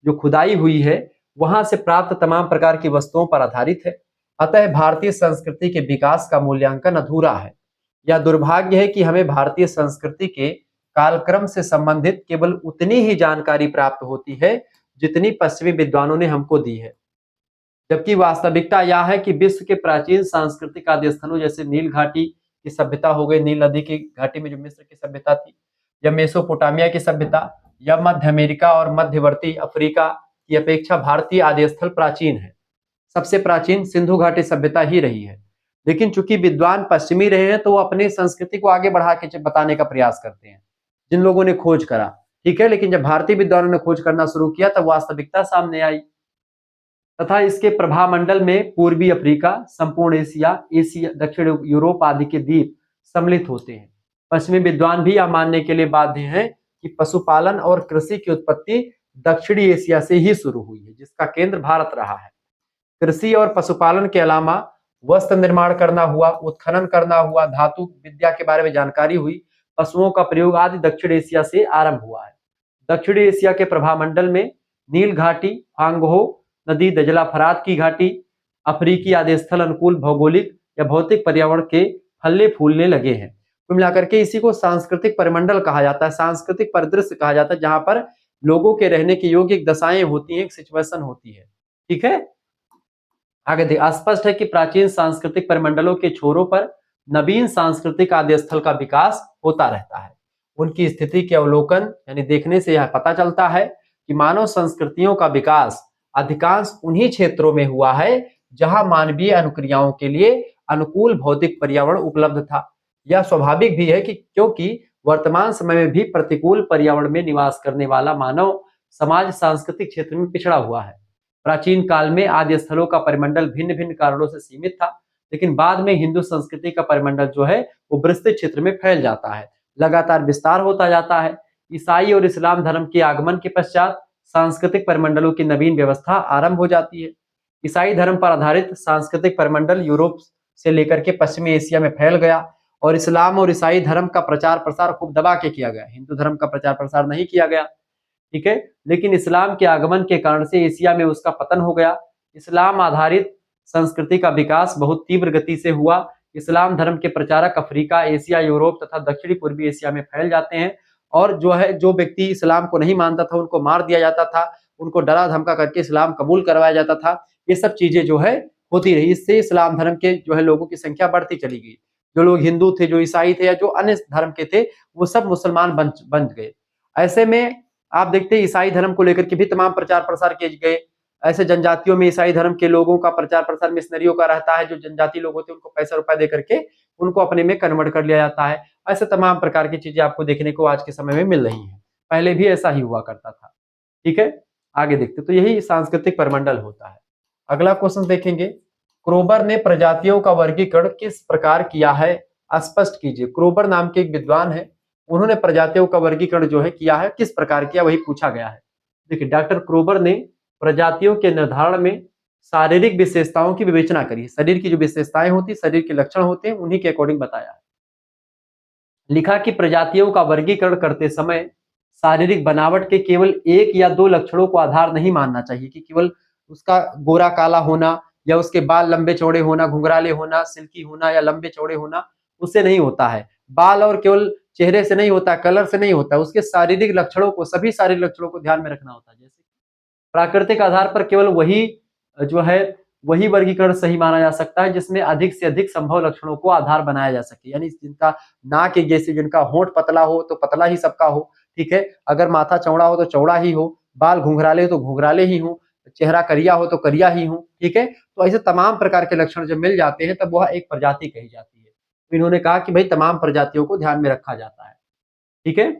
जो खुदाई हुई है वहां से प्राप्त तमाम प्रकार की वस्तुओं पर आधारित है, अतः भारतीय संस्कृति के विकास का मूल्यांकन अधूरा है। यह दुर्भाग्य है कि हमें भारतीय संस्कृति के कालक्रम से संबंधित केवल उतनी ही जानकारी प्राप्त होती है जितनी पश्चिमी विद्वानों ने हमको दी है, जबकि वास्तविकता यह है कि विश्व के प्राचीन सांस्कृतिक आदि स्थलों जैसे नील घाटी की सभ्यता हो गई, नील नदी की घाटी में जो मिस्र की सभ्यता थी, या मेसोपोटामिया की सभ्यता, या मध्य अमेरिका और मध्यवर्ती अफ्रीका की अपेक्षा भारतीय आदि स्थल प्राचीन है। सबसे प्राचीन सिंधु घाटी सभ्यता ही रही है। लेकिन चूंकि विद्वान पश्चिमी रहे हैं तो वो अपनी संस्कृति को आगे बढ़ा के बताने का प्रयास करते हैं, जिन लोगों ने खोज करा। ठीक है, लेकिन जब भारतीय विद्वानों ने खोज करना शुरू किया तब वास्तविकता सामने आई, तथा इसके प्रभामंडल में पूर्वी अफ्रीका, संपूर्ण एशिया, दक्षिण यूरोप आदि के द्वीप सम्मिलित होते हैं। पश्चिमी विद्वान भी यह मानने के लिए बाध्य हैं कि पशुपालन और कृषि की उत्पत्ति दक्षिणी एशिया से ही शुरू हुई है, जिसका केंद्र भारत रहा है। कृषि और पशुपालन के अलावा वस्त्र निर्माण करना हुआ, उत्खनन करना हुआ, धातु विद्या के बारे में जानकारी हुई, पशुओं का प्रयोग आदि दक्षिण एशिया से आरंभ हुआ है। दक्षिण एशिया के प्रभामंडल में नील घाटी, आंगहो नदी, दजला फरात की घाटी, अफ्रीकी आदि स्थल अनुकूल भौगोलिक या भौतिक पर्यावरण के फलने फूलने लगे हैं। कुल मिलाकर के इसी को सांस्कृतिक परिमंडल कहा जाता है, सांस्कृतिक परिदृश्य कहा जाता है, जहां पर लोगों के रहने की योग्य एक दशाएं होती हैं, एक सिचुएशन होती है। ठीक है, आगे देखिए, स्पष्ट है कि प्राचीन सांस्कृतिक परिमंडलों के छोरों पर नवीन सांस्कृतिक आदि स्थल का विकास होता रहता है। उनकी स्थिति के अवलोकन यानी देखने से यह पता चलता है कि मानव संस्कृतियों का विकास अधिकांश उन्हीं क्षेत्रों में हुआ है जहां मानवीय अनुक्रियाओं के लिए अनुकूल भौतिक पर्यावरण उपलब्ध था। यह स्वाभाविक भी है कि क्योंकि वर्तमान समय में भी प्रतिकूल पर्यावरण में निवास करने वाला मानव समाज सांस्कृतिक क्षेत्र में पिछड़ा हुआ है। प्राचीन काल में आदि स्थलों का परिमंडल भिन्न भिन्न कारणों से सीमित था, लेकिन बाद में हिंदू संस्कृति का परिमंडल जो है वो विस्तृत क्षेत्र में फैल जाता है, लगातार विस्तार होता जाता है। ईसाई और इस्लाम धर्म के आगमन के पश्चात सांस्कृतिक परिमंडलों की नवीन व्यवस्था आरंभ हो जाती है। ईसाई धर्म पर आधारित सांस्कृतिक परिमंडल यूरोप से लेकर के पश्चिमी एशिया में फैल गया और इस्लाम और ईसाई धर्म का प्रचार प्रसार खूब दबा के किया गया, हिंदू धर्म का प्रचार प्रसार नहीं किया गया। ठीक है, लेकिन इस्लाम के आगमन के कारण से एशिया में उसका पतन हो गया। इस्लाम आधारित संस्कृति का विकास बहुत तीव्र गति से हुआ। इस्लाम धर्म के प्रचारक अफ्रीका, एशिया, यूरोप तथा दक्षिणी पूर्वी एशिया में फैल जाते हैं और जो व्यक्ति इस्लाम को नहीं मानता था उनको मार दिया जाता था, उनको डरा धमका करके इस्लाम कबूल करवाया जाता था। ये सब चीजें जो है होती रही। इससे इस्लाम धर्म के जो है लोगों की संख्या बढ़ती चली गई। जो लोग हिंदू थे, जो ईसाई थे या जो अन्य धर्म के थे, वो सब मुसलमान बन गए। ऐसे में आप देखते हैं ईसाई धर्म को लेकर के भी तमाम प्रचार प्रसार किए गए। ऐसे जनजातियों में ईसाई धर्म के लोगों का प्रचार प्रसार मिशनरियों का रहता है। जो जनजाति लोग होते हैं उनको पैसा रुपया दे करके उनको अपने में कन्वर्ट कर लिया जाता है। ऐसे तमाम प्रकार की चीजें आपको देखने को आज के समय में मिल रही हैं। पहले भी ऐसा ही हुआ करता था। ठीक है, आगे देखते, तो यही सांस्कृतिक परिमंडल होता है। अगला क्वेश्चन देखेंगे, क्रोबर ने प्रजातियों का वर्गीकरण किस प्रकार किया है, स्पष्ट कीजिए। क्रोबर नाम के एक विद्वान है, उन्होंने प्रजातियों का वर्गीकरण जो है किया है, किस प्रकार किया वही पूछा गया है। देखिए, डॉक्टर क्रोबर ने प्रजातियों के निर्धारण में शारीरिक विशेषताओं की विवेचना करी। शरीर की जो विशेषताएं होती, शरीर के लक्षण होते हैं, उन्हीं के अकॉर्डिंग बताया है। लिखा कि प्रजातियों का वर्गीकरण करते समय शारीरिक बनावट के केवल एक या दो लक्षणों को आधार नहीं मानना चाहिए कि केवल उसका गोरा काला होना या उसके बाल लंबे चौड़े होना, घुंघराले होना, सिल्की होना या लंबे चौड़े होना, उससे नहीं होता है। बाल और केवल चेहरे से नहीं होता, कलर से नहीं होता, उसके शारीरिक लक्षणों को, सभी शारीरिक लक्षणों को ध्यान में रखना होता है। जैसे प्राकृतिक आधार पर केवल वही जो है वही वर्गीकरण सही माना जा सकता है जिसमें अधिक से अधिक संभव लक्षणों को आधार बनाया जा सके। यानी जिनका नाक एक जैसे, जिनका होंठ पतला हो तो पतला ही सबका हो। ठीक है, अगर माथा चौड़ा हो तो चौड़ा ही हो, बाल घुंघराले हो तो घुंघराले ही हो, चेहरा करिया हो तो करिया ही हो। ठीक है, तो ऐसे तमाम प्रकार के लक्षण जब मिल जाते हैं तब वह एक प्रजाति कही जाती है। तो इन्होंने कहा कि भाई तमाम प्रजातियों को ध्यान में रखा जाता है। ठीक है,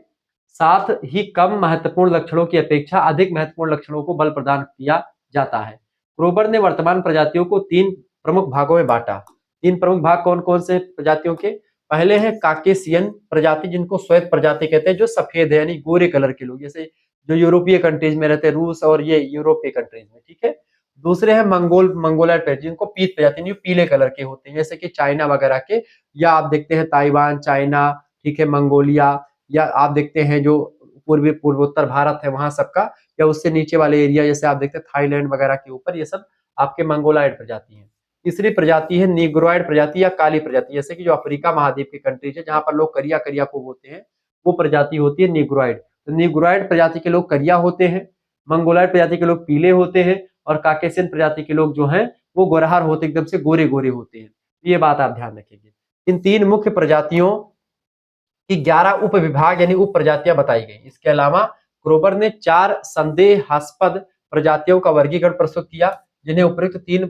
साथ ही कम महत्वपूर्ण लक्षणों की अपेक्षा अधिक महत्वपूर्ण लक्षणों को बल प्रदान किया जाता है। क्रोबर ने वर्तमान प्रजातियों को 3 प्रमुख भागों में बांटा। 3 प्रमुख भाग कौन कौन से प्रजातियों के? पहले है काकेशियन प्रजाति, जिनको श्वेत प्रजाति कहते हैं, जो सफेद है यानी गोरे कलर के लोग, जैसे जो यूरोपीय कंट्रीज में रहते हैं, रूस और ये यूरोपीय कंट्रीज में। ठीक है, दूसरे हैं मंगोलाइड प्रजाति, जिनको पीत प्रजाति, पीले कलर के होते हैं, जैसे कि चाइना वगैरह के, या आप देखते हैं ताइवान, चाइना, ठीक है, मंगोलिया, या आप देखते हैं जो पूर्वोत्तर भारत है वहां सबका, या उससे नीचे वाले एरिया जैसे आप देखते हैं थाईलैंड वगैरह के ऊपर, ये सब आपके मंगोलाइड प्रजाति है। तीसरी प्रजाति है नीग्रोइड प्रजाति या काली प्रजाति, जैसे कि जो अफ्रीका महाद्वीप की कंट्रीज है जहां पर लोग करिया करिया को होते हैं, वो प्रजाति होती है नीग्रोइड। तो नीग्रोइड प्रजाति के लोग करिया होते हैं, मंगोलाइड प्रजाति के लोग पीले होते हैं, और काकेशियन प्रजाति के लोग जो हैं वो गोरहार होते, एकदम से गोरे गोरे होते हैं। ये बात आप ध्यान रखेंगे। इन 3 मुख्य प्रजातियों की 11 उप विभाग यानी उप प्रजातियां बताई गई। इसके अलावा क्रोबर ने 4 संदेहास्पद प्रजातियों का वर्गीकरण प्रस्तुत किया, जिन्हें उपयुक्त 3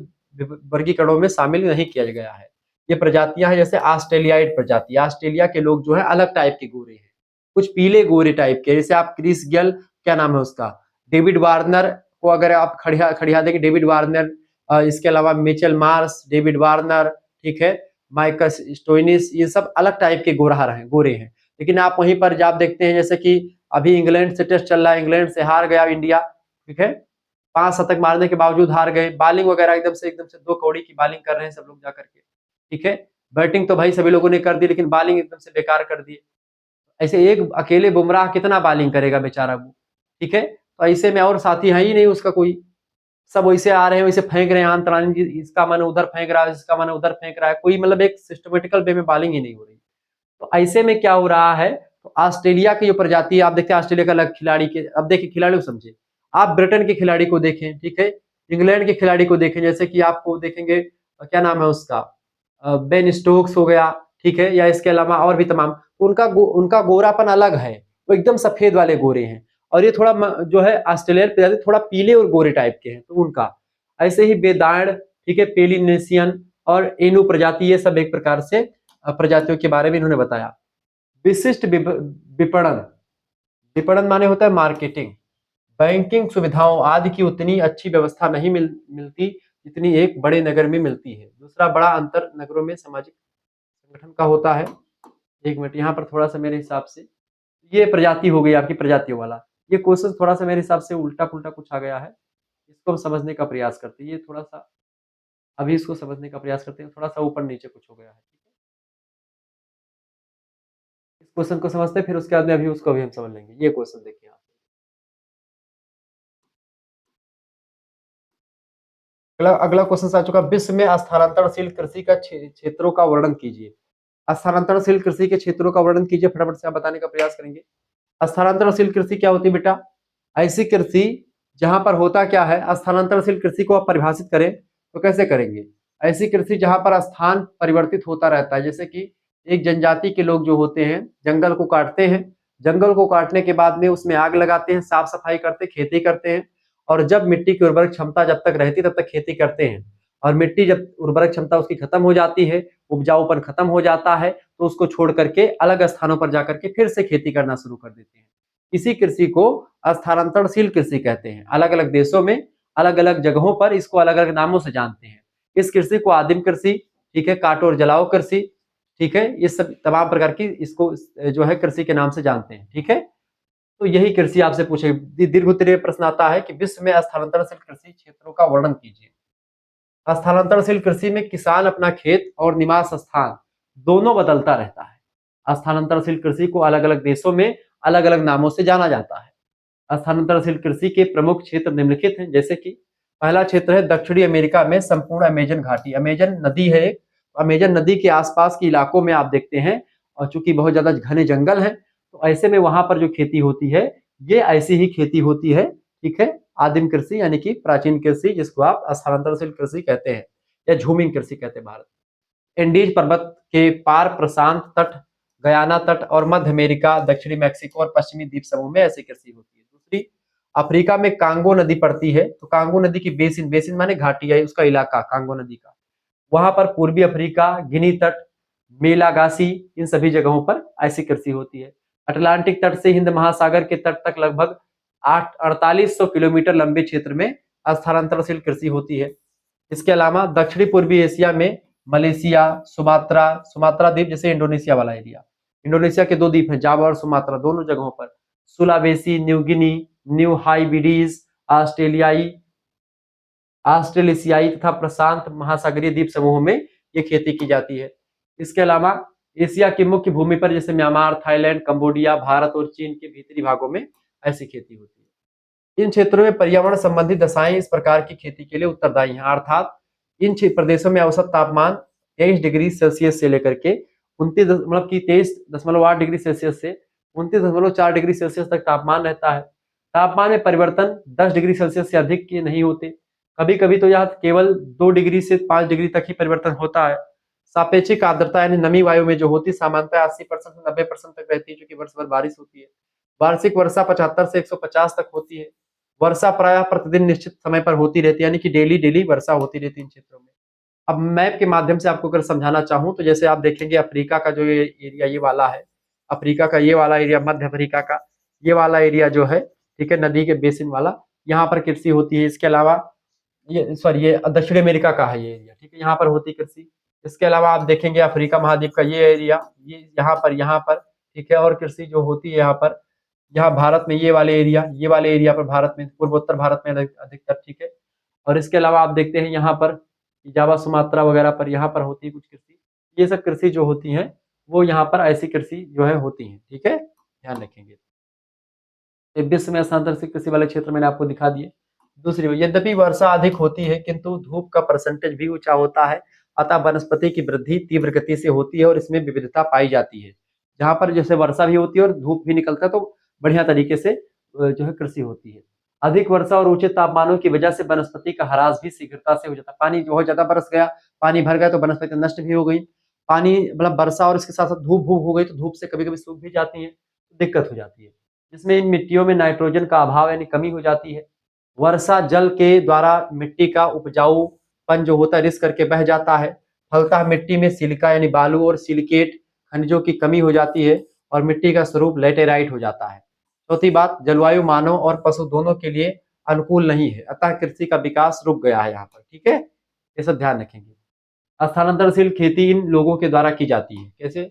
वर्गीकरणों में शामिल नहीं किया गया है। ये प्रजातियां हैं जैसे ऑस्ट्रेलियाइड प्रजाति, ऑस्ट्रेलिया के लोग जो है अलग टाइप के गोरे हैं, कुछ पीले गोरे टाइप के, जैसे आप क्रिस गेल, क्या नाम है उसका, डेविड वार्नर को अगर आप खड़िया देंगे, डेविड वार्नर, इसके अलावा मिचेल मार्स, डेविड वार्नर, ठीक है, माइकस स्टोइनिस, ये सब अलग टाइप के गोरे हैं। लेकिन आप वहीं पर जब देखते हैं जैसे कि अभी इंग्लैंड से टेस्ट चल रहा है, इंग्लैंड से हार गया इंडिया, ठीक है, 5 शतक मारने के बावजूद हार गए। बॉलिंग वगैरह एकदम से 2 कौड़ी की बॉलिंग कर रहे हैं सब लोग जा करके, ठीक है। बैटिंग तो भाई सभी लोगों ने कर दी, लेकिन बॉलिंग एकदम से बेकार कर दी। ऐसे एक अकेले बुमराह कितना बॉलिंग करेगा बेचारा वो, ठीक है। तो ऐसे में और साथी है ही नहीं उसका कोई, सब वैसे आ रहे हैं, वैसे फेंक रहे हैं अंतरान जी, इसका मन उधर फेंक रहा है, इसका मन उधर फेंक रहा है, कोई मतलब एक सिस्टमेटिकल वे में बॉलिंग ही नहीं हो रही। तो ऐसे में क्या हो रहा है, तो ऑस्ट्रेलिया की जो प्रजाति है, आप देखते हैं ऑस्ट्रेलिया का अलग खिलाड़ी के, अब देखिए खिलाड़ी को समझे, आप ब्रिटेन के खिलाड़ी को देखें, ठीक है, इंग्लैंड के खिलाड़ी को देखें, जैसे कि आपको देखेंगे क्या नाम है उसका, बेन स्टोक्स हो गया, ठीक है, या इसके अलावा और भी तमाम, उनका गोरापन अलग है, वो एकदम सफेद वाले गोरे हैं, और ये थोड़ा जो है ऑस्ट्रेलियन प्रजाति थोड़ा पीले और गोरे टाइप के हैं, तो उनका ऐसे ही बेदाड़, ठीक है, पेलिनेशियन और एनु प्रजाति, ये सब एक प्रकार से प्रजातियों के बारे में इन्होंने बताया। विशिष्ट विपणन, विपणन माने होता है मार्केटिंग, बैंकिंग सुविधाओं आदि की उतनी अच्छी व्यवस्था नहीं मिलती जितनी एक बड़े नगर में मिलती है। दूसरा बड़ा अंतर नगरों में सामाजिक संगठन का होता है। एक मिनट, यहाँ पर थोड़ा सा मेरे हिसाब से ये प्रजाति हो गई आपकी, प्रजातियों वाला ये क्वेश्चन थोड़ा सा मेरे हिसाब से उल्टा पुल्टा कुछ आ गया है, इसको हम समझने का प्रयास करते हैं। ये थोड़ा सा अभी इसको समझने का प्रयास करते हैं, थोड़ा सा ऊपर नीचे कुछ हो गया है, इस क्वेश्चन को समझते हैं, फिर उसके बाद में अभी उसको भी हम समझ लेंगे। ये क्वेश्चन देखिए आप, अगला अगला क्वेश्चन आ चुका, विश्व में स्थानांतरणशील कृषि का क्षेत्रों का वर्णन कीजिए। स्थानांतरणशील कृषि के क्षेत्रों का वर्णन कीजिए, फटाफट से आप बताने का प्रयास करेंगे। स्थानांतरणशील कृषि क्या होती है बेटा? ऐसी कृषि जहां पर होता क्या है, स्थानांतरणशील कृषि को आप परिभाषित करें तो कैसे करेंगे? ऐसी कृषि जहां पर स्थान परिवर्तित होता रहता है, जैसे कि एक जनजाति के लोग जो होते हैं जंगल को काटते हैं, जंगल को काटने के बाद में उसमें आग लगाते हैं, साफ सफाई करते, खेती करते हैं, और जब मिट्टी की उर्वरक क्षमता जब तक रहती तब तक खेती करते हैं, और मिट्टी जब उर्वरक क्षमता उसकी खत्म हो जाती है, उपजाऊपन खत्म हो जाता है, तो उसको छोड़ करके अलग स्थानों पर जाकर के फिर से खेती करना शुरू कर देते हैं। इसी कृषि को स्थानांतरणशील कृषि कहते हैं। अलग अलग देशों में अलग अलग जगहों पर इसको अलग अलग नामों से जानते हैं। इस कृषि को आदिम कृषि, ठीक है, काटो और जलाओ कृषि, ठीक है, ये सब तमाम प्रकार की इसको जो है कृषि के नाम से जानते हैं, ठीक है। तो यही कृषि आपसे पूछेगी। दीर्घ उत्तरीय प्रश्न आता है कि विश्व में स्थानांतरणशील कृषि क्षेत्रों का वर्णन कीजिए। स्थानांतरणशील कृषि में किसान अपना खेत और निवास स्थान दोनों बदलता रहता है। स्थानांतरणशील कृषि को अलग अलग देशों में अलग अलग नामों से जाना जाता है। स्थानांतरणशील कृषि के प्रमुख क्षेत्र निम्नलिखित हैं, जैसे कि पहला क्षेत्र है दक्षिणी अमेरिका में संपूर्ण अमेजन घाटी, अमेजन नदी है एक, अमेजन नदी के आसपास के इलाकों में आप देखते हैं, और चूंकि बहुत ज्यादा घने जंगल हैं, तो ऐसे में वहां पर जो खेती होती है ये ऐसी ही खेती होती है, ठीक है, आदिम कृषि यानी कि प्राचीन कृषि, जिसको आप स्थानांतरणशील कृषि कहते हैं या झूमिंग कृषि कहते हैं। भारत एंडीज पर्वत के पार प्रशांत तट, गयाना तट और मध्य अमेरिका, दक्षिणी मैक्सिको और पश्चिमी द्वीप समूह में ऐसी कृषि होती है। दूसरी, अफ्रीका में कांगो नदी पड़ती है, तो कांगो नदी की बेसिन, बेसिन माने घाटी है, उसका इलाका कांगो नदी का, वहां पर पूर्वी अफ्रीका, गिनी तट, मेलागासी, इन सभी जगहों पर ऐसी कृषि होती है। अटलांटिक तट से हिंद महासागर के तट तक लगभग 4800 किलोमीटर लंबे क्षेत्र में स्थानांतरणशील कृषि होती है। इसके अलावा दक्षिणी पूर्वी एशिया में मलेशिया, सुमात्रा, सुमात्रा द्वीप जैसे इंडोनेशिया वाला एरिया, इंडोनेशिया के 2 द्वीप हैं, जावा और सुमात्रा, दोनों जगहों पर सुलावेसी, न्यू गिनी, न्यू हाइबिडीज, ऑस्ट्रेलियाई, ऑस्ट्रेलेशियाई तथा प्रशांत महासागरीय द्वीप समूहों में ये खेती की जाती है। इसके अलावा एशिया की मुख्य भूमि पर जैसे म्यांमार, थाईलैंड, कंबोडिया, भारत और चीन के भीतरी भागों में ऐसी खेती होती है। इन क्षेत्रों में पर्यावरण संबंधी दशाएं इस प्रकार की खेती के लिए उत्तरदायी हैं, अर्थात इन प्रदेशों में औसत तापमान 23 डिग्री सेल्सियस से लेकर के 23.8 डिग्री सेल्सियस से 29.4 डिग्री सेल्सियस तक तापमान रहता है। तापमान में परिवर्तन 10 डिग्री सेल्सियस से अधिक के नहीं होते, कभी कभी तो यह केवल 2 डिग्री से 5 डिग्री तक ही परिवर्तन होता है। सापेक्षिक आर्द्रता यानी नमी वायु में जो होती है सामान्यतः 80% से 90% तक रहती है, क्योंकि वर्ष भर बारिश होती है। वार्षिक वर्षा 75 से 150 तक होती है। वर्षा प्रायः प्रतिदिन निश्चित समय पर होती रहती है, यानी कि डेली डेली वर्षा होती रहती है इन क्षेत्रों में। अब मैप के माध्यम से आपको अगर समझाना चाहूं तो जैसे आप देखेंगे अफ्रीका का जो ये एरिया ये वाला है, अफ्रीका का ये वाला एरिया, मध्य अफ्रीका का ये वाला एरिया जो है, ठीक है, नदी के बेसिन वाला, यहाँ पर कृषि होती है। इसके अलावा ये सॉरी ये दक्षिण अमेरिका का है ये एरिया, ठीक है, यहाँ पर होती कृषि। इसके अलावा आप देखेंगे अफ्रीका महाद्वीप का ये एरिया, ये यहाँ पर, ठीक है, और कृषि जो होती है यहाँ पर यहाँ भारत में ये वाले एरिया पर भारत में, पूर्वोत्तर भारत में अधिकतर, ठीक है। और इसके अलावा आप देखते हैं यहाँ पर जावा सुमात्रा वगैरह पर यहाँ पर होती है कुछ कृषि। ये सब कृषि जो होती हैं वो यहाँ पर ऐसी कृषि जो है होती हैं, ठीक है, ध्यान रखेंगे। विश्व में स्थानांतरित कृषि वाले क्षेत्र मैंने आपको दिखा दिए। दूसरी बात, यद्यपि वर्षा अधिक होती है किंतु धूप का परसेंटेज भी ऊंचा होता है, अतः वनस्पति की वृद्धि तीव्र गति से होती है और इसमें विविधता पाई जाती है। जहां पर जैसे वर्षा भी होती है और धूप भी निकलता है तो बढ़िया तरीके से जो है कृषि होती है। अधिक वर्षा और ऊंचे तापमानों की वजह से वनस्पति का ह्रास भी शीघ्रता से हो जाता है। पानी बहुत ज्यादा बरस गया, पानी भर गया तो वनस्पति नष्ट भी हो गई। पानी मतलब वर्षा और इसके साथ साथ धूप हो गई तो धूप से कभी कभी सूख भी जाती है, दिक्कत हो जाती है। जिसमें इन मिट्टियों में नाइट्रोजन का अभाव यानी कमी हो जाती है। वर्षा जल के द्वारा मिट्टी का उपजाऊपन जो होता है रिस करके बह जाता है। फलतः मिट्टी में सिलिका यानी बालू और सिलिकेट खनिजों की कमी हो जाती है और मिट्टी का स्वरूप लेटेराइट हो जाता है। चौथी बात, जलवायु मानव और पशु दोनों के लिए अनुकूल नहीं है, अतः कृषि का विकास रुक गया है यहाँ पर, ठीक है, ये सब ध्यान रखेंगे। स्थानांतरशील खेती इन लोगों के द्वारा की जाती है। कैसे?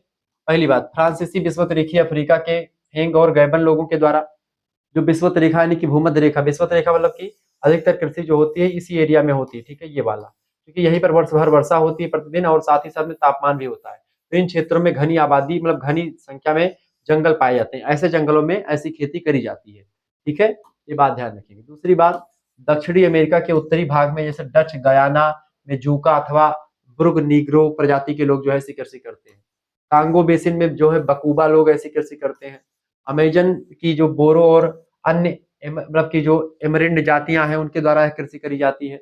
पहली बात, फ्रांसीसी विषुवत रेखीय अफ्रीका के हेंग और गैबन लोगों के द्वारा। जो विषुवत रेखा यानी कि भूमध्य रेखा, विषुवत रेखा मतलब कि अधिकतर कृषि जो होती है इसी एरिया में होती है, ठीक है, ये वाला, क्योंकि यहीं पर वर्ष भर वर्षा होती है प्रतिदिन और साथ ही साथ में तापमान भी होता है। तो इन क्षेत्रों में घनी आबादी मतलब घनी संख्या में जंगल पाए जाते हैं, ऐसे जंगलों में ऐसी खेती करी जाती है, ठीक है, ये बात ध्यान रखेंगे। दूसरी बात, दक्षिणी अमेरिका के उत्तरी भाग में जैसे डच गयाना में जूका अथवा ब्रुग नीग्रो प्रजाति के लोग जो है ऐसी कृषि करते हैं। कांगो बेसिन में जो है बकूबा लोग ऐसी कृषि करते हैं। अमेजन की जो बोरो और अन्य मतलब की जो एमरिंड जातियां हैं उनके द्वारा कृषि करी जाती है।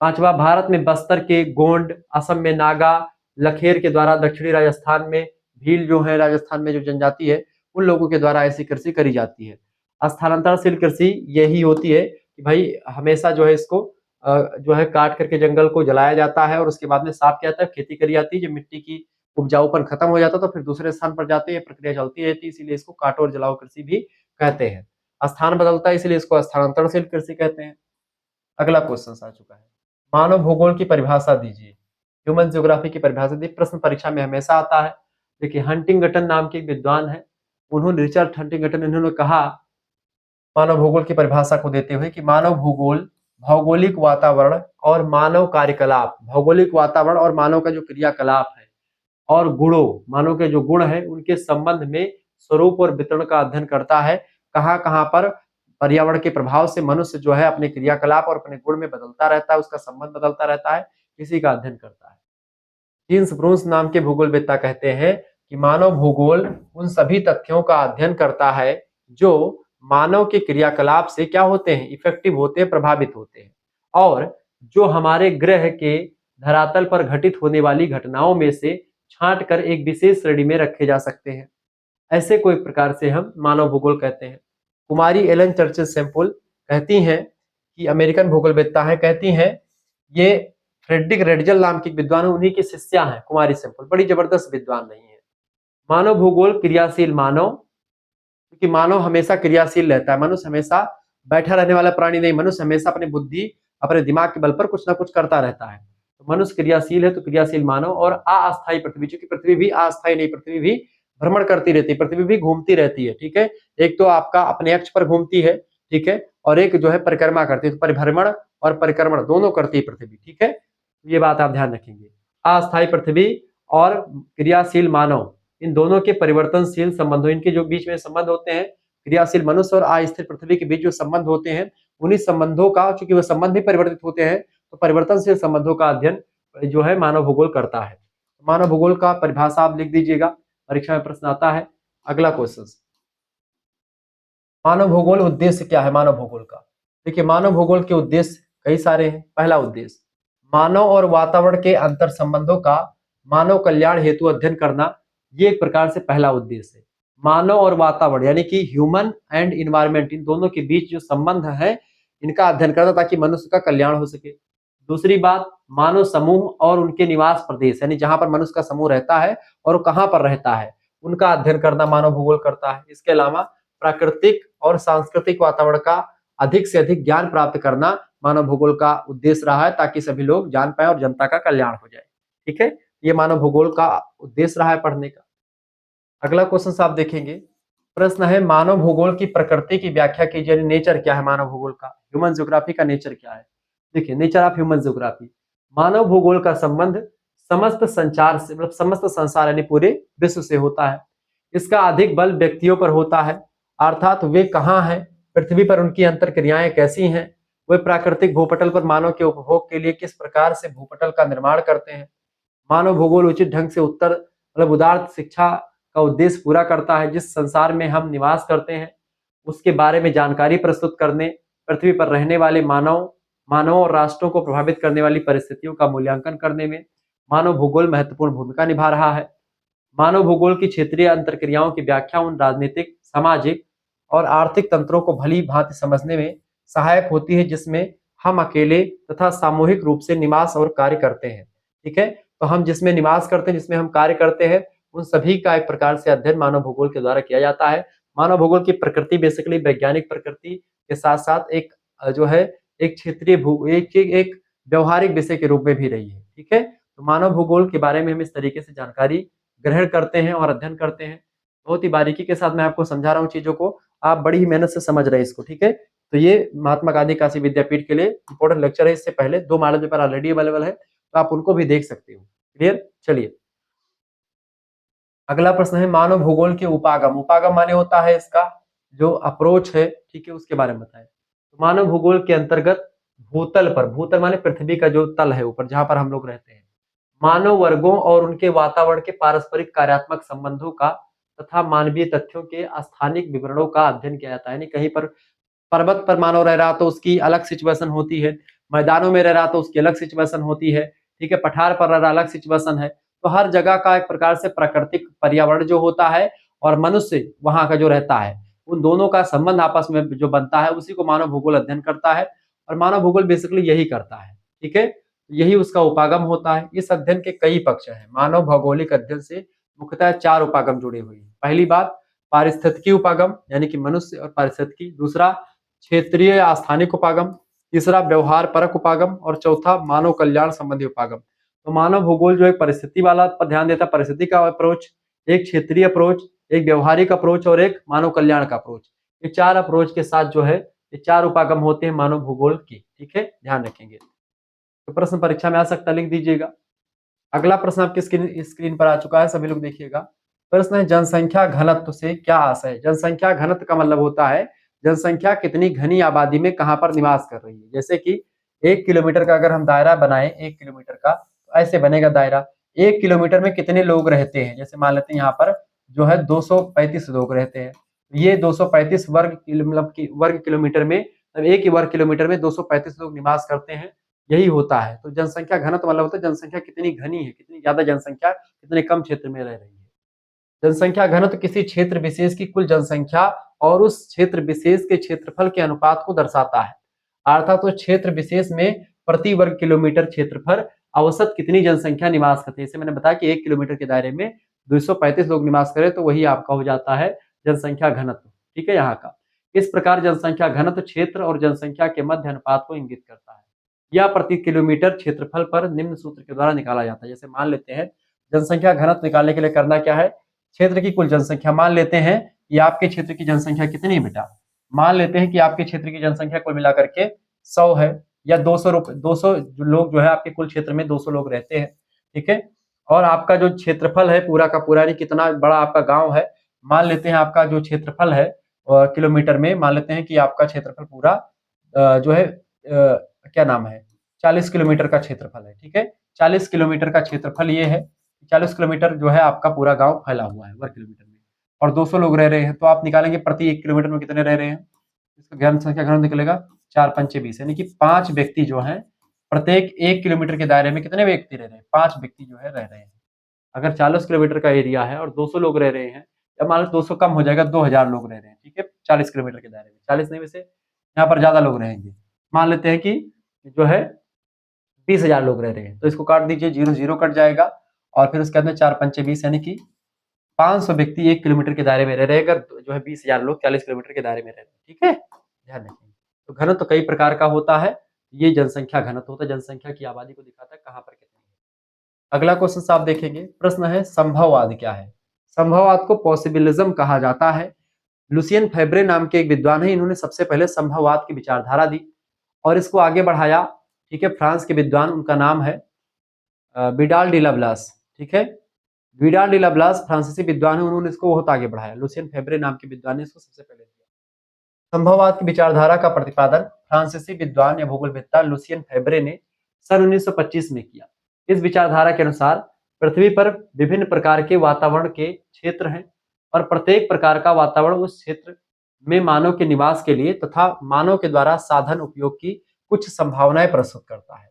पांचवा, भारत में बस्तर के गोंड, असम में नागा, लखेर के द्वारा, दक्षिणी राजस्थान में भील जो है राजस्थान में जो जनजाति है उन लोगों के द्वारा ऐसी कृषि करी जाती है। स्थानांतरशील कृषि यही होती है कि भाई हमेशा जो है इसको जो है काट करके जंगल को जलाया जाता है और उसके बाद में साफ किया जाता है, खेती करी जाती है, जब मिट्टी की उपजाऊपन खत्म हो जाता है तो फिर दूसरे स्थान पर जाते हैं, प्रक्रिया चलती रहती है, इसीलिए इसको काटो और जलाओ कृषि भी कहते हैं। स्थान बदलता है इसलिए इसको स्थानांतरशील कृषि कहते हैं। अगला क्वेश्चन आ चुका है, मानव भूगोल की परिभाषा दीजिए। ह्यूमन ज्योग्राफी की परिभाषा दी, प्रश्न परीक्षा में हमेशा आता है। देखिए, हंटिंगटन नाम के एक विद्वान है, उन्होंने रिचर्ड हंटिंगटन इन्होंने कहा मानव भूगोल की परिभाषा को देते हुए कि मानव भूगोल भौगोलिक वातावरण और मानव कार्यकलाप, भौगोलिक वातावरण और मानव का जो क्रियाकलाप है और गुणों, मानव के जो गुण है उनके संबंध में स्वरूप और वितरण का अध्ययन करता है। कहाँ कहाँ पर पर्यावरण के प्रभाव से मनुष्य जो है अपने क्रियाकलाप और अपने गुण में बदलता रहता है, उसका संबंध बदलता रहता है, इसी का अध्ययन करता है। जीन्स ब्रूंस नाम के भूगोलवेत्ता कहते हैं कि मानव भूगोल उन सभी तथ्यों का अध्ययन करता है जो मानव के क्रियाकलाप से क्या होते हैं, इफेक्टिव होते हैं, प्रभावित होते हैं, और जो हमारे ग्रह के धरातल पर घटित होने वाली घटनाओं में से छांट कर एक विशेष श्रेणी में रखे जा सकते हैं। ऐसे कोई प्रकार से हम मानव भूगोल कहते हैं। कुमारी एलन चर्चिल सैंपल कहती हैं कि अमेरिकन भूगोलवेत्ता है, कहती हैं ये फ्रेडरिक रेडजल नाम की विद्वान, उन्हीं की शिष्या हैं कुमारी सैंपल, बड़ी जबरदस्त विद्वान नहीं है। मानव भूगोल क्रियाशील मानव, क्योंकि मानव हमेशा क्रियाशील रहता है, मनुष्य हमेशा बैठा रहने वाला प्राणी नहीं, मनुष्य हमेशा अपनी बुद्धि अपने दिमाग के बल पर कुछ ना कुछ करता रहता है। तो मनुष्य क्रियाशील है तो क्रियाशील मानव, और अस्थायी पृथ्वी, चूंकि पृथ्वी भी अस्थायी नहीं, पृथ्वी भी भ्रमण करती रहती है, पृथ्वी भी घूमती रहती है, ठीक है, एक तो आपका अपने अक्ष पर घूमती है, ठीक है, और एक जो है परिक्रमा करती है, तो परिभ्रमण और परिक्रमण दोनों करती है पृथ्वी, ठीक है, ये बात आप ध्यान रखेंगे। अस्थायी पृथ्वी और क्रियाशील मानव, इन दोनों के परिवर्तनशील संबंधों, इनके जो बीच में संबंध होते हैं, क्रियाशील मनुष्य और अस्थिर पृथ्वी के बीच जो संबंध होते हैं, उन्हीं संबंधों का, चूंकि वह संबंध भी परिवर्तित होते हैं, तो परिवर्तनशील संबंधों का अध्ययन जो है मानव भूगोल करता है। मानव भूगोल का परिभाषा आप लिख दीजिएगा, परीक्षा में प्रश्न आता है। अगला क्वेश्चन, मानव भूगोल उद्देश्य क्या है मानव भूगोल का? देखिए, मानव भूगोल के उद्देश्य कई सारे हैं। पहला उद्देश्य, मानव और वातावरण के अंतर संबंधों का मानव कल्याण हेतु अध्ययन करना, ये एक प्रकार से पहला उद्देश्य है। मानव और वातावरण यानी कि ह्यूमन एंड इन्वायरमेंट, इन दोनों के बीच जो संबंध है इनका अध्ययन करना ताकि मनुष्य का कल्याण हो सके। दूसरी बात, मानव समूह और उनके निवास प्रदेश, यानी जहां पर मनुष्य का समूह रहता है और कहां पर रहता है उनका अध्ययन करना मानव भूगोल करता है। इसके अलावा प्राकृतिक और सांस्कृतिक वातावरण का अधिक से अधिक ज्ञान प्राप्त करना मानव भूगोल का उद्देश्य रहा है, ताकि सभी लोग जान पाए और जनता का कल्याण हो जाए, ठीक है, ये मानव भूगोल का उद्देश्य रहा है पढ़ने का। अगला क्वेश्चन आप देखेंगे, प्रश्न है मानव भूगोल की प्रकृति की व्याख्या कीजिए। नेचर क्या है मानव भूगोल का, ह्यूमन ज्योग्राफी का नेचर क्या है। देखिए नेचर ऑफ ह्यूमन ज्योग्राफी, मानव भूगोल का संबंध समस्त संचार से मतलब समस्त संसार यानी पूरे विश्व से होता है। इसका अधिक बल व्यक्तियों पर होता है, अर्थात वे कहाँ हैं, पृथ्वी पर उनकी अंतर क्रियाएं कैसी हैं, वे प्राकृतिक भूपटल पर मानव के उपभोग के लिए किस प्रकार से भूपटल का निर्माण करते हैं। मानव भूगोल उचित ढंग से उत्तर मतलब उदार शिक्षा का उद्देश्य पूरा करता है। जिस संसार में हम निवास करते हैं उसके बारे में जानकारी प्रस्तुत करने, पृथ्वी पर रहने वाले मानवों और राष्ट्रों को प्रभावित करने वाली परिस्थितियों का मूल्यांकन करने में मानव भूगोल महत्वपूर्ण भूमिका निभा रहा है। मानव भूगोल की क्षेत्रीय अंतरक्रियाओं की व्याख्या उन राजनीतिक, सामाजिक और आर्थिक तंत्रों को भली भांति समझने में सहायक होती है जिसमें हम अकेले तथा सामूहिक रूप से निवास और कार्य करते हैं। ठीक है, तो हम जिसमें निवास करते हैं, जिसमें हम कार्य करते हैं, उन सभी का एक प्रकार से अध्ययन मानव भूगोल के द्वारा किया जाता है। मानव भूगोल की प्रकृति बेसिकली वैज्ञानिक प्रकृति के साथ साथ एक जो है एक क्षेत्रीय एक व्यवहारिक विषय के रूप में भी रही है। ठीक है, तो मानव भूगोल के बारे में हम इस तरीके से जानकारी ग्रहण करते हैं और अध्ययन करते हैं। बहुत ही बारीकी के साथ मैं आपको समझा रहा हूँ चीजों को, आप बड़ी ही मेहनत से समझ रहे हैं इसको। ठीक है, तो ये महात्मा गांधी काशी विद्यापीठ के लिए इंपॉर्टेंट लेक्चर है। इससे पहले 2 मॉडल पेपर ऑलरेडी अवेलेबल है, तो आप उनको भी देख सकते हो। क्लियर, चलिए अगला प्रश्न है मानव भूगोल के उपागम। उपागम माने होता है इसका जो अप्रोच है, ठीक है, उसके बारे में बताएं। तो मानव भूगोल के अंतर्गत भूतल पर, भूतल माने पृथ्वी का जो तल है ऊपर जहां पर हम लोग रहते हैं, मानव वर्गों और उनके वातावरण के पारस्परिक कार्यात्मक संबंधों का तथा मानवीय तथ्यों के स्थानिक विवरणों का अध्ययन किया जाता है। यानी कहीं पर पर्वत पर मानव रह रहा तो उसकी अलग सिचुएशन होती है, मैदानों में रह रहा तो उसकी अलग सिचुएशन होती है, ठीक है, पठार पर रह रहा अलग सिचुएशन है। तो हर जगह का एक प्रकार से प्राकृतिक पर्यावरण जो होता है और मनुष्य वहां का जो रहता है, उन दोनों का संबंध आपस में जो बनता है उसी को मानव भूगोल अध्ययन करता है। और मानव भूगोल बेसिकली यही करता है। ठीक है, यही उसका उपागम होता है। इस अध्ययन के कई पक्ष हैं। मानव भौगोलिक अध्ययन से मुख्यतः 4 उपागम जुड़े हुए हैं। पहली बात पारिस्थितिकी उपागम यानी कि मनुष्य और पारिस्थितिकी, दूसरा क्षेत्रीय स्थानिक उपागम, तीसरा व्यवहार परक उपागम और चौथा मानव कल्याण संबंधी उपागम। तो मानव भूगोल जो एक परिस्थिति वाला पर ध्यान देता है, परिस्थिति का अप्रोच, एक क्षेत्रीय अप्रोच, एक व्यवहारिक अप्रोच और एक मानव कल्याण का अप्रोच। ये 4 अप्रोच के साथ जो है ये 4 उपागम होते हैं मानव भूगोल की। ठीक है, ध्यान रखेंगे। तो प्रश्न परीक्षा में आ सकता है, लिख दीजिएगा। अगला प्रश्न आपके स्क्रीन पर आ चुका है, सभी लोग देखिएगा। प्रश्न है जनसंख्या घनत्व से क्या आशय है। जनसंख्या घनत्व का मतलब होता है जनसंख्या कितनी घनी आबादी में कहां पर निवास कर रही है। जैसे कि 1 किलोमीटर का अगर हम दायरा बनाए, 1 किलोमीटर का, तो ऐसे बनेगा दायरा। 1 किलोमीटर में कितने लोग रहते हैं, जैसे मान लेते हैं यहाँ पर जो है 235 लोग रहते हैं। ये 235 मतलब कि वर्ग किलोमीटर में, एक ही वर्ग किलोमीटर में 235 लोग निवास करते हैं, यही होता है। तो जनसंख्या घनत्व मतलब होता है जनसंख्या कितनी घनी है, कितनी ज्यादा जनसंख्या कितने कम क्षेत्र में रह रही है। जनसंख्या घनत्व किसी क्षेत्र विशेष की कुल जनसंख्या और उस क्षेत्र विशेष के क्षेत्रफल के अनुपात को दर्शाता है। अर्थात तो क्षेत्र विशेष में प्रति वर्ग किलोमीटर क्षेत्रफल औसत कितनी जनसंख्या निवास करती है। जैसे मैंने बताया कि 1 किलोमीटर के दायरे में 235 लोग निवास करें तो वही आपका हो जाता है जनसंख्या घनत्व। ठीक है, यहाँ का इस प्रकार जनसंख्या घनत्व क्षेत्र और जनसंख्या के मध्य अनुपात को इंगित करता है। यह प्रति किलोमीटर क्षेत्रफल पर निम्न सूत्र के द्वारा निकाला जाता है। जैसे मान लेते हैं जनसंख्या घनत्व निकालने के लिए करना क्या है, क्षेत्र की कुल जनसंख्या मान लेते हैं कि आपके क्षेत्र की जनसंख्या कितनी है बेटा, मान लेते हैं कि आपके क्षेत्र की जनसंख्या कुल मिलाकर के 100 है या 200 लोग जो है आपके कुल क्षेत्र में 200 लोग रहते हैं। ठीक है, और आपका जो क्षेत्रफल है पूरा का पूरा, कितना बड़ा आपका गांव है, मान लेते हैं आपका जो क्षेत्रफल है किलोमीटर में, मान लेते हैं कि आपका क्षेत्रफल पूरा जो है क्या नाम है 40 किलोमीटर का क्षेत्रफल है। ठीक है, 40 किलोमीटर का क्षेत्रफल ये है, 40 किलोमीटर जो है आपका पूरा गांव फैला हुआ है वर्ग किलोमीटर में, और 200 लोग रह रहे हैं। तो आप निकालेंगे प्रति 1 किलोमीटर में कितने रह रहे हैं, इसका जनसंख्या घनत्व निकलेगा 4 पंचे 20, यानी कि 5 व्यक्ति जो है प्रत्येक 1 किलोमीटर के दायरे में कितने व्यक्ति रह रहे हैं, 5 व्यक्ति जो है रह रहे हैं। अगर 40 किलोमीटर का एरिया है और 200 लोग रह रहे हैं, या मान लो 200 कम हो जाएगा, 2000 लोग रह रहे हैं। ठीक है, 40 किलोमीटर के दायरे में, 40 नहीं वैसे यहाँ पर ज्यादा लोग रहेंगे, मान लेते हैं कि जो है 20,000 लोग रह रहे हैं। तो इसको काट दीजिए, 0 0 कट जाएगा और फिर उसके अंदर 4 पंचे 20 यानी कि 500 व्यक्ति 1 किलोमीटर के दायरे में रह रहे हैं, अगर जो है 20,000 लोग 40 किलोमीटर के दायरे में रह रहे हैं। ठीक है, ध्यान रखें। तो घनत्व तो कई प्रकार का होता है, ये जनसंख्या घनत्व होता है, जनसंख्या की आबादी को दिखाता है कहाँ पर कितनी है। अगला क्वेश्चन आप देखेंगे, प्रश्न है संभववाद क्या है। संभववाद को पॉसिबिलिज्म कहा जाता है। लुसियन फेब्रे नाम के एक विद्वान है, इन्होंने सबसे पहले संभववाद की विचारधारा दी और इसको आगे बढ़ाया। ठीक है, फ्रांस के विद्वान, उनका नाम है विडाल डी लब्लास। ठीक है, विडाल डी लब्लास फ्रांसीसी विद्वान है, उन्होंने इसको बहुत आगे बढ़ाया। लुसियन फेब्रे नाम के विद्वान ने इसको सबसे पहले दिया। संभववाद की विचारधारा का प्रतिपादन फ्रांसीसी विद्वान या भूगोलवेत्ता लुसियन फेब्रे ने सन 1925 में किया। इस विचारधारा के अनुसार पृथ्वी पर विभिन्न प्रकार के वातावरण के क्षेत्र हैं और प्रत्येक प्रकार का वातावरण उस क्षेत्र में मानव के निवास के लिए तथा मानव के द्वारा साधन उपयोग की कुछ संभावनाएं प्रस्तुत करता है।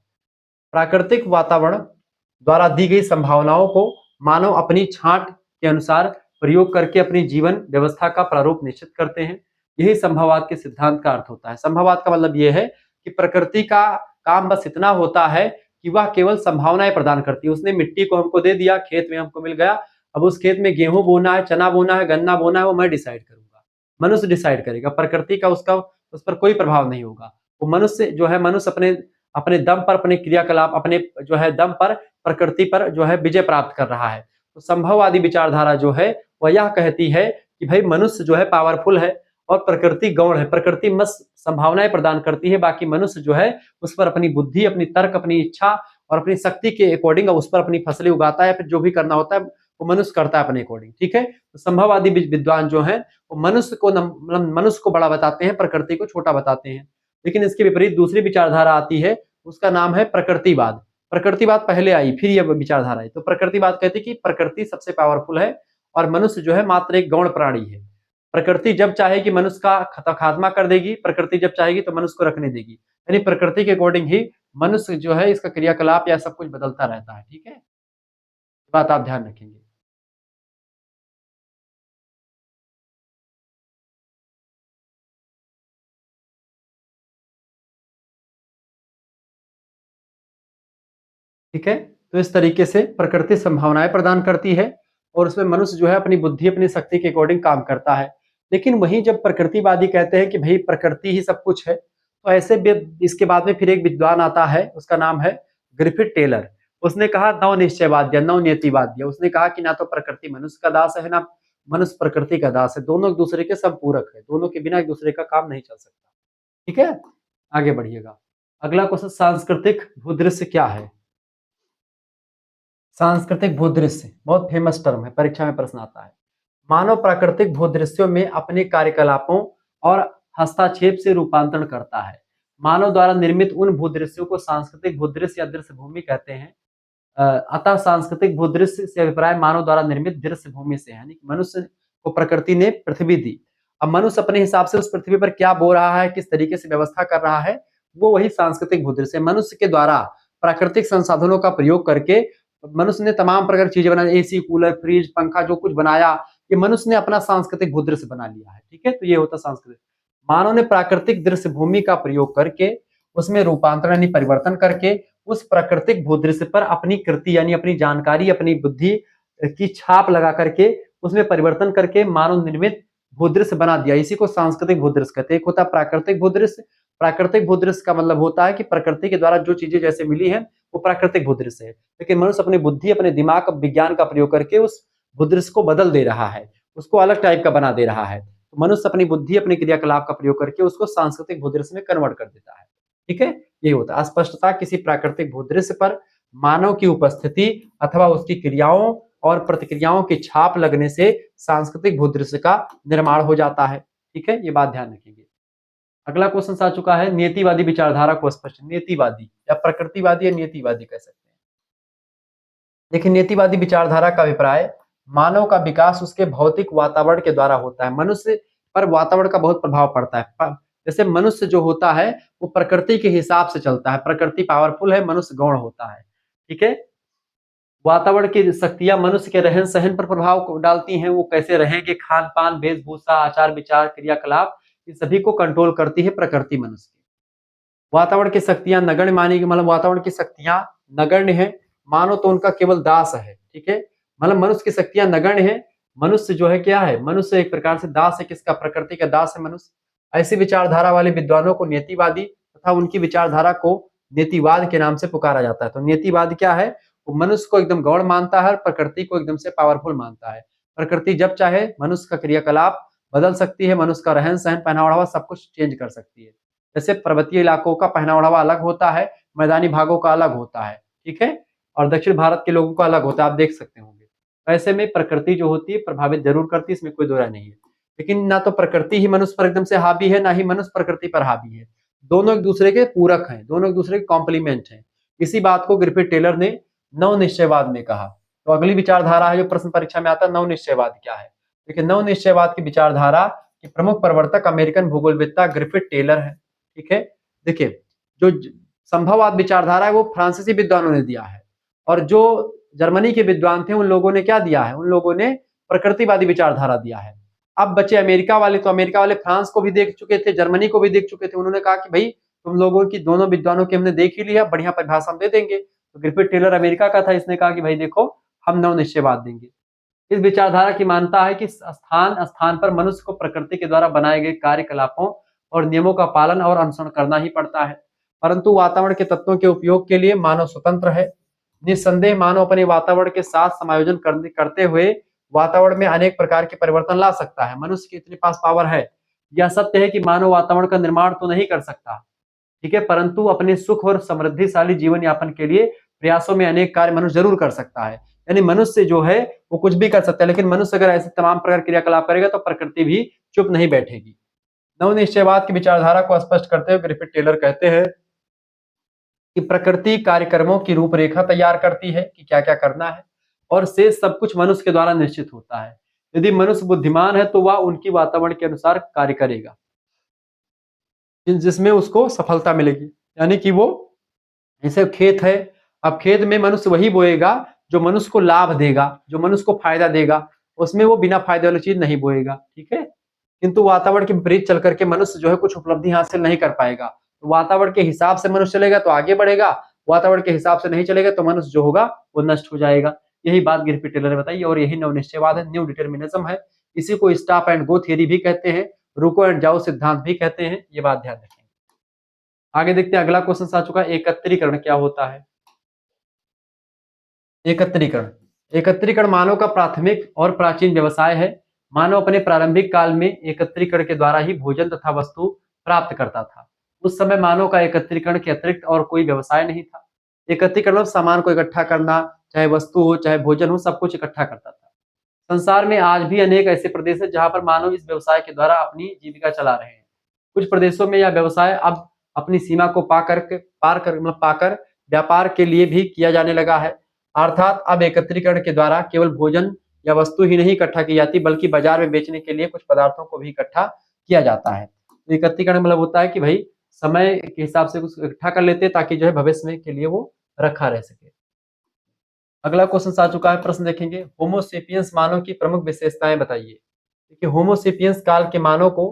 प्राकृतिक वातावरण द्वारा दी गई संभावनाओं को मानव अपनी छांट के अनुसार प्रयोग करके अपनी जीवन व्यवस्था का प्रारूप निश्चित करते हैं। यही संभववाद के सिद्धांत का अर्थ होता है। संभववाद का मतलब यह है कि प्रकृति का काम बस इतना होता है कि वह केवल संभावनाएं प्रदान करती है। उसने मिट्टी को हमको दे दिया, खेत में हमको मिल गया, अब उस खेत में गेहूं बोना है, चना बोना है, गन्ना बोना है, वो मैं डिसाइड करूंगा, मनुष्य डिसाइड करेगा। प्रकृति का उसका उस पर कोई प्रभाव नहीं होगा। वो मनुष्य जो है, मनुष्य अपने अपने दम पर, अपने क्रियाकलाप, अपने जो है दम पर प्रकृति पर जो है विजय प्राप्त कर रहा है। तो संभववादी विचारधारा जो है वह यह कहती है कि भाई मनुष्य जो है पावरफुल है और प्रकृति गौण है। प्रकृति बस संभावनाएं प्रदान करती है, बाकी मनुष्य जो है उस पर अपनी बुद्धि, अपनी तर्क, अपनी इच्छा और अपनी शक्ति के अकॉर्डिंग उस पर अपनी फसलें उगाता है। फिर जो भी करना होता है वो मनुष्य करता है अपने अकॉर्डिंग। ठीक है, तो संभववादी विद्वान जो है वो मनुष्य को मतलब मनुष्य को बड़ा बताते हैं, प्रकृति को छोटा बताते हैं। लेकिन इसके विपरीत दूसरी विचारधारा आती है, उसका नाम है प्रकृतिवाद। प्रकृतिवाद पहले आई, फिर यह विचारधारा आई। तो प्रकृतिवाद कहती है कि प्रकृति सबसे पावरफुल है और मनुष्य जो है मात्र एक गौण प्राणी है। प्रकृति जब चाहेगी मनुष्य का खात्मा कर देगी, प्रकृति जब चाहेगी तो मनुष्य को रखने देगी। यानी प्रकृति के अकॉर्डिंग ही मनुष्य जो है इसका क्रियाकलाप या सब कुछ बदलता रहता है। ठीक है, बात आप ध्यान रखेंगे। ठीक है, तो इस तरीके से प्रकृति संभावनाएं प्रदान करती है और उसमें मनुष्य जो है अपनी बुद्धि, अपनी शक्ति के अकॉर्डिंग काम करता है। लेकिन वहीं जब प्रकृतिवादी कहते हैं कि भाई प्रकृति ही सब कुछ है, तो ऐसे इसके बाद में फिर एक विद्वान आता है, उसका नाम है ग्रिफिथ टेलर। उसने कहा नव निश्चयवाद या नव नियतिवाद। उसने कहा कि ना तो प्रकृति मनुष्य का दास है, ना मनुष्य प्रकृति का दास है, दोनों एक दूसरे के संपूरक है, दोनों के बिना एक दूसरे का काम नहीं चल सकता। ठीक है, आगे बढ़िएगा। अगला क्वेश्चन, सांस्कृतिक भूदृश्य क्या है? सांस्कृतिक भूदृश्य बहुत फेमस टर्म है, परीक्षा में प्रश्न आता है। मानव प्राकृतिक भूदृश्यों में अपने कार्यकलापों और हस्तक्षेप से रूपांतरण करता है। मानव द्वारा निर्मित उन भूदृश्यों को सांस्कृतिक भूदृश्य या दृश्य भूमि कहते हैं। अतः सांस्कृतिक भूदृश्य से अभिप्राय मानव द्वारा निर्मित दृश्य भूमि से है, यानी मनुष्य को प्रकृति ने पृथ्वी दी। अब मनुष्य अपने हिसाब से उस पृथ्वी पर क्या बो रहा है, किस तरीके से व्यवस्था कर रहा है, वो वही सांस्कृतिक भूदृश्य है। मनुष्य के द्वारा प्राकृतिक संसाधनों का प्रयोग करके मनुष्य ने तमाम प्रकार की चीजें बनाई, एसी, कूलर, फ्रिज, पंखा, जो कुछ बनाया ये मनुष्य ने अपना सांस्कृतिक भूदृश्य बना लिया है। ठीक है, तो ये होता सांस्कृतिक। मानव ने प्राकृतिक दृश्य भूमि का प्रयोग करके उसमें रूपांतरण यानी परिवर्तन करके उस प्राकृतिक भूदृश्य पर अपनी कृति यानी अपनी जानकारी, अपनी बुद्धि की छाप लगा करके उसमें परिवर्तन करके मानव निर्मित भूदृश्य बना दिया। इसी को सांस्कृतिक भूदृश्य कहते हैं। एक होता है प्राकृतिक भूदृश्य। प्राकृतिक भूदृश्य का मतलब होता है कि प्रकृति के द्वारा जो चीजें जैसे मिली है वो प्राकृतिक भूदृश्य है, लेकिन मनुष्य अपनी बुद्धि, अपने दिमाग, विज्ञान का प्रयोग करके उस भूदृश्य को बदल दे रहा है, उसको अलग टाइप का बना दे रहा है। तो मनुष्य अपनी बुद्धि, अपने क्रियाकलाप का प्रयोग करके उसको सांस्कृतिक भूदृश्य में कन्वर्ट कर देता है। ठीक है, यही होता है अस्पष्टता किसी प्राकृतिक भूदृश्य पर मानव की उपस्थिति अथवा उसकी क्रियाओं और प्रतिक्रियाओं की छाप लगने से सांस्कृतिक भूदृश्य का निर्माण हो जाता है। ठीक है, ये बात ध्यान रखेंगे। अगला क्वेश्चन आ चुका है, नियतिवादी विचारधारा को स्पष्ट। नियतिवादी या प्रकृतिवादी या नियतिवादी कह सकते हैं। देखिए, नियतिवादी विचारधारा का अभिप्राय मानव का विकास उसके भौतिक वातावरण के द्वारा होता है। मनुष्य पर वातावरण का बहुत प्रभाव पड़ता है। जैसे मनुष्य जो होता है वो प्रकृति के हिसाब से चलता है, प्रकृति पावरफुल है, मनुष्य गौण होता है। ठीक है, वातावरण की शक्तियां मनुष्य के रहन सहन पर प्रभाव डालती हैं, वो कैसे रहेंगे, खान पान, वेशभूषा, आचार विचार, क्रियाकलाप, इन सभी को कंट्रोल करती है प्रकृति मनुष्य की। वातावरण की शक्तियां नगण्य मानी गई, मतलब वातावरण की शक्तियां नगण्य है, मानो तो उनका केवल दास है। ठीक है, मतलब मनुष्य की शक्तियां नगण्य है, मनुष्य जो है क्या है, मनुष्य एक प्रकार से दास है, किसका, प्रकृति का दास है मनुष्य। ऐसी विचारधारा वाले विद्वानों को नियतिवादी तथा उनकी विचारधारा को नियतिवाद के नाम से पुकारा जाता है। तो नियतिवाद क्या है, वो मनुष्य को एकदम गौण मानता है और प्रकृति को एकदम से पावरफुल मानता है। प्रकृति जब चाहे मनुष्य का क्रियाकलाप बदल सकती है, मनुष्य का रहन-सहन, पहनावा सब कुछ चेंज कर सकती है। जैसे पर्वतीय इलाकों का पहनावा अलग होता है, मैदानी भागों का अलग होता है, ठीक है? और दक्षिण भारत के लोगों का अलग होता है, आप देख सकते होंगे। ऐसे में प्रकृति जो होती है प्रभावित ज़रूर करती है, इसमें कोई दो राय नहीं है। लेकिन ना तो प्रकृति ही मनुष्य पर एकदम से हावी है, ना ही मनुष्य प्रकृति पर हावी है। दोनों एक-दूसरे के पूरक हैं, दोनों एक-दूसरे के कॉम्प्लीमेंट हैं। इसी बात को ग्रिफिथ टेलर ने नवनिश्चयवाद में कहा। तो अगली विचारधारा है जो प्रश्न परीक्षा में आता है, नवनिश्चयवाद क्या है? देखिए नवनिश्चयवाद की विचारधारा के प्रमुख प्रवर्तक अमेरिकन भूगोलवेत्ता ग्रिफिथ टेलर है, ठीक है? देखिए जो संभववाद विचारधारा है वो फ्रांसीसी विद्वानों ने दिया है और जो जर्मनी के विद्वान थे उन लोगों ने क्या दिया है? उन लोगों ने प्रकृतिवादी विचारधारा दिया है। अब बचे अमेरिका वाले, तो अमेरिका वाले फ्रांस को भी देख चुके थे, जर्मनी को भी देख चुके थे। उन्होंने कहा कि भाई तुम लोगों की दोनों विद्वानों की हमने देख ही लिया, बढ़िया परिभाषा हम दे देंगे। तो ग्रिफिथ टेलर अमेरिका का था, इसने कहा कि भाई देखो हम नवनिश्चयवाद देंगे। इस विचारधारा की मानता है कि स्थान स्थान पर मनुष्य को प्रकृति के द्वारा बनाए गए कार्यकलापों और नियमों का पालन और अनुसरण करना ही पड़ता है, परंतु वातावरण के तत्वों के उपयोग के लिए मानव स्वतंत्र है। निस्संदेह मानव अपने वातावरण के साथ समायोजन करते हुए वातावरण में अनेक प्रकार के परिवर्तन ला सकता है। मनुष्य के इतने पास पावर है। यह सत्य है कि मानव वातावरण का निर्माण तो नहीं कर सकता, ठीक है, परंतु अपने सुख और समृद्धिशाली जीवन यापन के लिए प्रयासों में अनेक कार्य मनुष्य जरूर कर सकता है। यानी मनुष्य जो है वो कुछ भी कर सकता है, लेकिन मनुष्य अगर ऐसे तमाम प्रकार क्रियाकलाप करेगा तो प्रकृति भी चुप नहीं बैठेगी। नवनिश्चयवाद की विचारधारा को स्पष्ट करते हुए ग्रिफिथ टेलर कहते हैं कि प्रकृति कार्यक्रमों की रूपरेखा तैयार करती है कि क्या क्या करना है और शेष सब कुछ मनुष्य के द्वारा निश्चित होता है। यदि मनुष्य बुद्धिमान है तो वह उनकी वातावरण के अनुसार कार्य करेगा जिसमें उसको सफलता मिलेगी। यानी कि वो जैसे खेत है, अब खेत में मनुष्य वही बोएगा जो मनुष्य को लाभ देगा, जो मनुष्य को फायदा देगा, उसमें वो बिना फायदे वाली चीज नहीं बोएगा, ठीक है। किंतु वातावरण के विपरीत चल करके मनुष्य जो है कुछ उपलब्धि हासिल नहीं कर पाएगा। तो वातावरण के हिसाब से मनुष्य चलेगा तो आगे बढ़ेगा, वातावरण के हिसाब से नहीं चलेगा तो मनुष्य जो होगा वो नष्ट हो जाएगा। यही बात ग्रिफिथ टेलर ने बताई और यही नवनिश्चयवाद है, न्यू डिटर्मिनिज्म है। इसी को स्टॉप एंड गो थियरी भी कहते हैं, रुको एंड जाओ सिद्धांत भी कहते हैं। ये बात ध्यान रखें। आगे देखते हैं, अगला क्वेश्चन आ चुका है, एकत्रीकरण क्या होता है? एकत्रीकरण एकत्रीकरण मानव का प्राथमिक और प्राचीन व्यवसाय है। मानव अपने प्रारंभिक काल में एकत्रीकरण के द्वारा ही भोजन तथा वस्तु प्राप्त करता था। उस समय मानव का एकत्रीकरण के अतिरिक्त और कोई व्यवसाय नहीं था। एकत्रीकरण मतलब सामान को इकट्ठा करना, चाहे वस्तु हो चाहे भोजन हो, सब कुछ इकट्ठा करता था। संसार में आज भी अनेक ऐसे प्रदेश हैं जहां पर मानव इस व्यवसाय के द्वारा अपनी जीविका चला रहे हैं। कुछ प्रदेशों में यह व्यवसाय अब अपनी सीमा को पाकर व्यापार के लिए भी किया जाने लगा है। अर्थात अब एकत्रीकरण के द्वारा केवल भोजन या वस्तु ही नहीं इकट्ठा की जाती, बल्कि बाजार में बेचने के लिए कुछ पदार्थों को भी इकट्ठा किया जाता है। तो एकत्रीकरण मतलब होता है कि भाई समय के हिसाब से कुछ इकट्ठा कर लेते हैं ताकि जो है भविष्य में के लिए वो रखा रह सके। अगला क्वेश्चन आ चुका है, प्रश्न देखेंगे, होमोसेपियंस मानव की प्रमुख विशेषताएं बताइए। देखिए होमोसेपियंस काल के मानव को